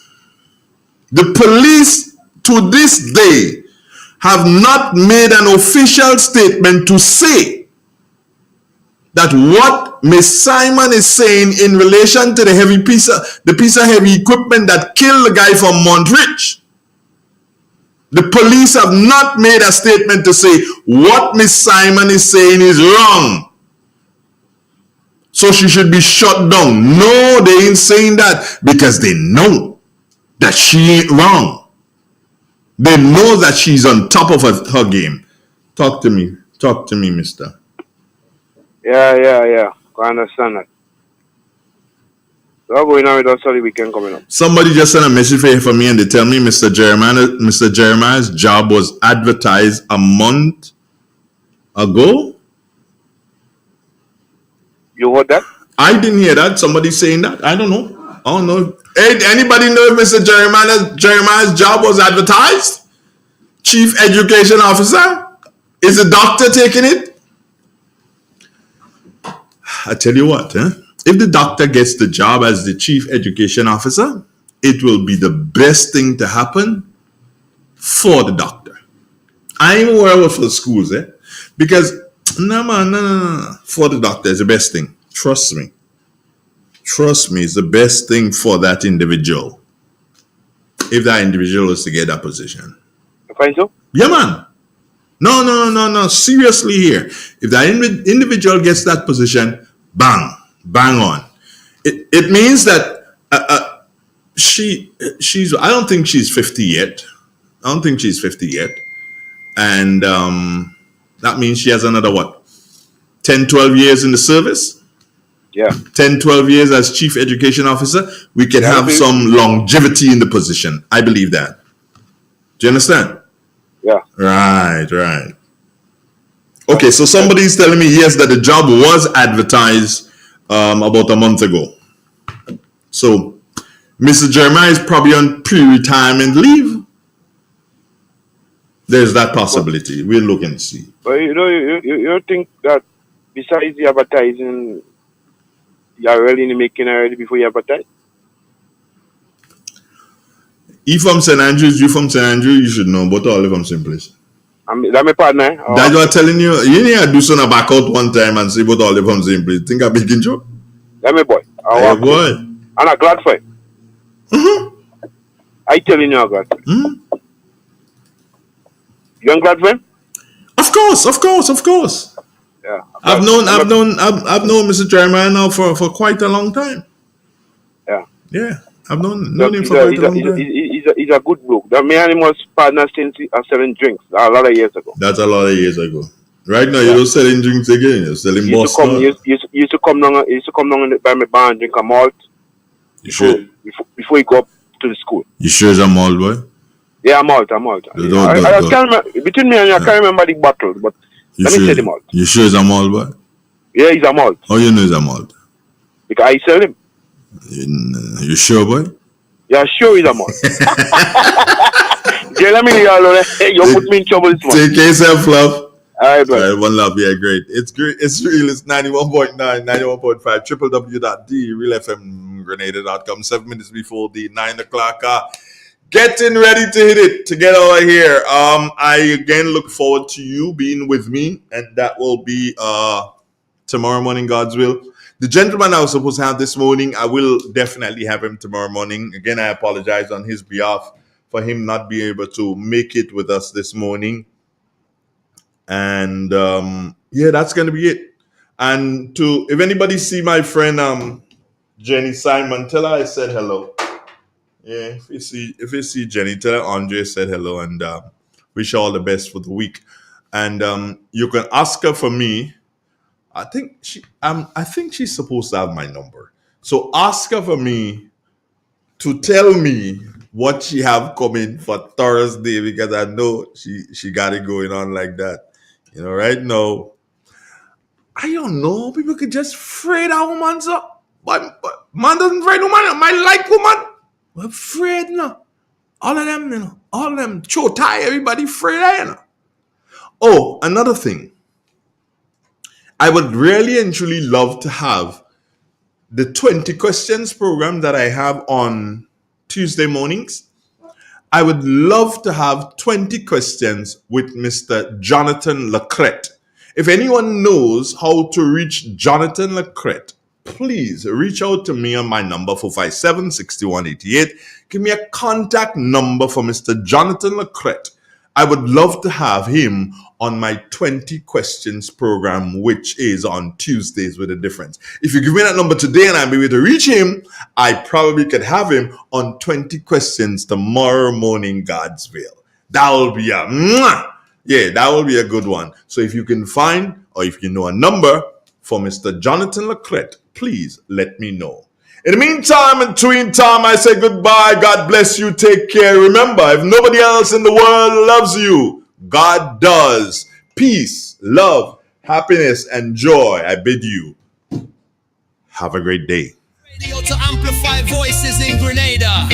to this day have not made an official statement to say that what Miss Simon is saying in relation to the piece of heavy equipment that killed the guy from Montreach. The police have not made a statement to say what Miss Simon is saying is wrong. So she should be shut down. No, they ain't saying that because they know that she ain't wrong. They know that she's on top of her game. Talk to me, mister. Yeah. I understand that. So what's going on with us the weekend coming up? Somebody just sent a message for me and they tell me Mr. Jeremiah's job was advertised a month ago. You heard that? I didn't hear that. Somebody saying that. I don't know. Hey, anybody know if Mr. Jeremiah's job was advertised? Chief Education Officer? Is the doctor taking it? I tell you what, if the doctor gets the job as the Chief Education Officer, it will be the best thing to happen for the doctor. I ain't worried about for the schools, because no. For the doctor is the best thing. Trust me, it's the best thing for that individual. If that individual is to get that position. You find so? Yeah, man. No. Seriously here. If that individual gets that position, bang on. It means that she's. I don't think she's 50 yet. And that means she has another 10, 12 years in the service. Yeah. 10, 12 years as chief education officer. We can have some longevity in the position. I believe that. Do you understand? Yeah. Right. Okay, so somebody's telling me, yes, that the job was advertised about a month ago. So Mr. Jeremiah is probably on pre-retirement leave. There's that possibility. We'll look and see. But you think that besides the advertising, you're really making already before you advertise? He from St. Andrews, you from St. Andrews, you should know, but all of them same place. That's my partner. That's what I'm telling you. You need to do something back out one time and see what all of them same place. Think I'm making joke? That's my boy. Hey, boy. And I'm glad for it. I telling you I'm glad for it. You glad for him? Of course. Yeah. I've known Mr. Jeremiah now for quite a long time. Yeah. I've known him for quite a long time. He's a good bloke. The man and him was partners since he was selling drinks a lot of years ago. That's a lot of years ago. Right now, you're not selling drinks again. You're selling Boston. He used to come down by my bar and drink a malt. Before he go up to the school. You sure it's a malt, boy? Yeah, a malt. I can't remember, between me and you, I can't remember the bottle, but let me say the malt. You sure it's a malt, boy? Yeah, he's a malt. How you know it's a malt? Because I sell him. You sure, boy? Yeah, sure he's a malt. Yeah, let me leave you alone. You put me in trouble this morning. Take care of yourself, love. All right, bro. All right, one love. Yeah, great. It's great. It's real. It's 91.9, 91.5, www.realfmgrenada.com. 7 minutes before the 9 o'clock. Getting ready to hit it to get over here. I again look forward to you being with me, and that will be tomorrow morning, God's will. The gentleman I was supposed to have this morning, I will definitely have him tomorrow morning. Again, I apologize on his behalf for him not being able to make it with us this morning. And that's gonna be it. And if anybody see my friend Jenny Simon, tell her I said hello. Yeah, if you see Jenny, tell her Andre said hello, and wish her all the best for the week. And you can ask her for me. I think she's supposed to have my number. So ask her for me to tell me what she have coming for Thursday, because I know she got it going on like that. Right now, I don't know. People could just afraid a woman, so but man doesn't afraid woman. I like woman. We're afraid now. All of them, show tie, everybody afraid. Oh, another thing. I would really and truly love to have the 20 questions program that I have on Tuesday mornings. I would love to have 20 questions with Mr. Jonathan Lacrette. If anyone knows how to reach Jonathan Lacrette, please reach out to me on my number 457-6188. Give me a contact number for Mr. Jonathan Lacrette. I would love to have him on my 20 questions program, which is on Tuesdays with a difference. If you give me that number today and I'm able to reach him, I probably could have him on 20 questions tomorrow morning, God's will. That will be that will be a good one. So if you can find, or if you know a number for Mr. Jonathan Lacrette, please let me know. In the meantime, in between time, I say goodbye. God bless you. Take care. Remember, if nobody else in the world loves you, God does. Peace, love, happiness, and joy. I bid you have a great day. Radio to amplify voices in Grenada.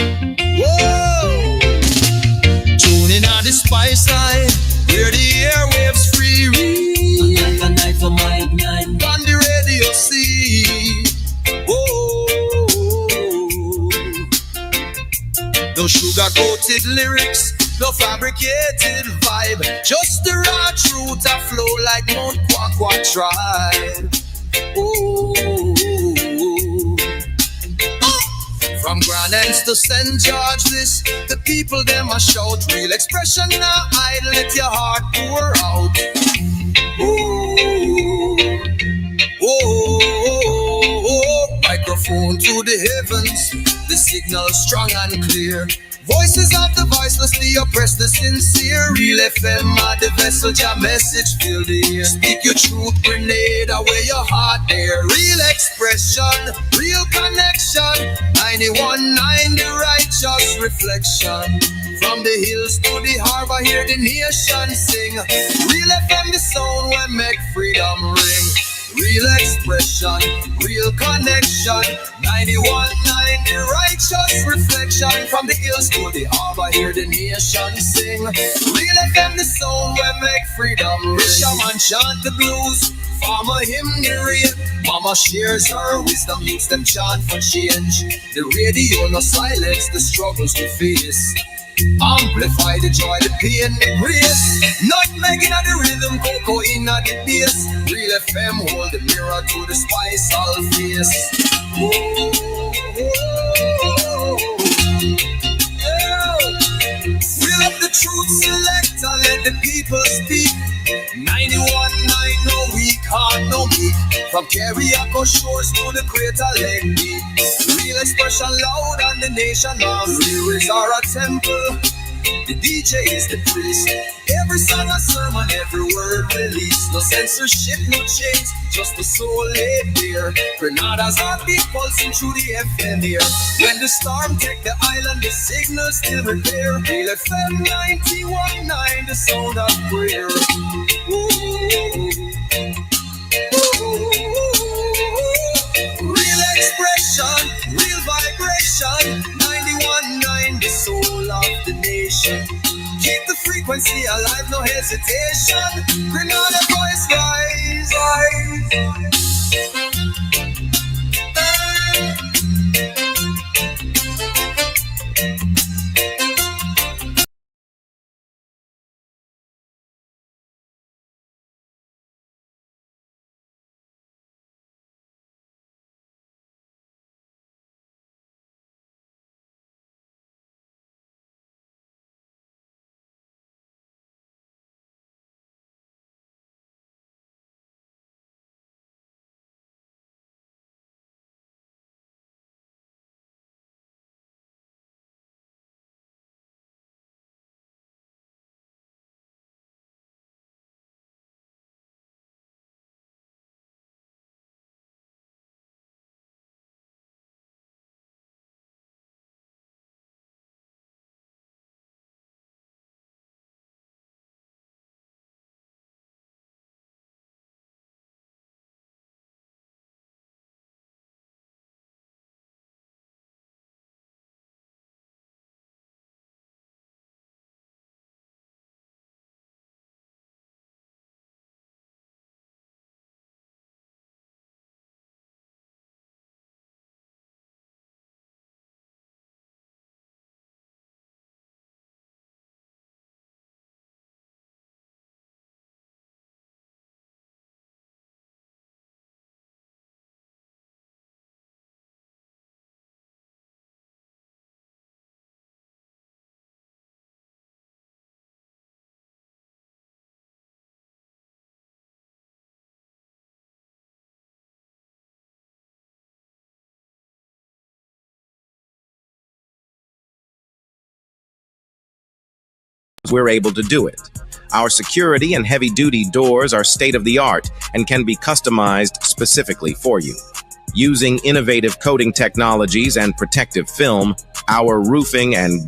Whoa! Tuning on the spice line, where the airwaves free. A night for my night. On the radio see. Whoa! No sugar-coated lyrics, no fabricated vibe. Just the raw truth that flow like Mount Quaqua Tribe. Ooh. From Grand Anse to St. George, this the people them a shout. Real expression now hide, let your heart pour out. Ooh. Oh, microphone to the heavens, the signal strong and clear. Voices of the voiceless, the oppressed, the sincere. Real FM are the vessel, your message fill the air. Speak your truth, grenade away your heart there. Real expression, real connection. 91.9 the righteous reflection. From the hills to the harbor, hear the nation sing. Real FM, the sound will make freedom ring. Real expression, real connection. 91.9 the righteous reflection. From the hills to the harbor, hear the nation sing. Real FM, the sound will make freedom ring. Shaman chant the blues, farmer hymn the rain. Mama shares her wisdom, youths them chant for change. The radio no silence the struggles we face. Amplify the joy, the pain, the grace. Nutmeg inna the rhythm, cocoa inna the bass. Real FM hold the mirror to the spice all face. Fill up the truth select and let the people speak. 91.9 no weak heart, no meek. From Carriacou shores to the Crater Lake deep. Real expression loud and the nation loves. Lyrics are a temple, the DJ is the priest. Every song a sermon, every word released. No censorship, no chains, just the soul laid bare. Grenada's heartbeat pulsing through the FM air. When the storm take the island, the signal still repair. Real FM 91.9, the sound of prayer. Real expression, real vibration. 91.9, the soul of the nation. Keep the frequency alive, no hesitation. Grenada voice rise, we're able to do it. Our security and heavy-duty doors are state-of-the-art and can be customized specifically for you. Using innovative coating technologies and protective film, our roofing and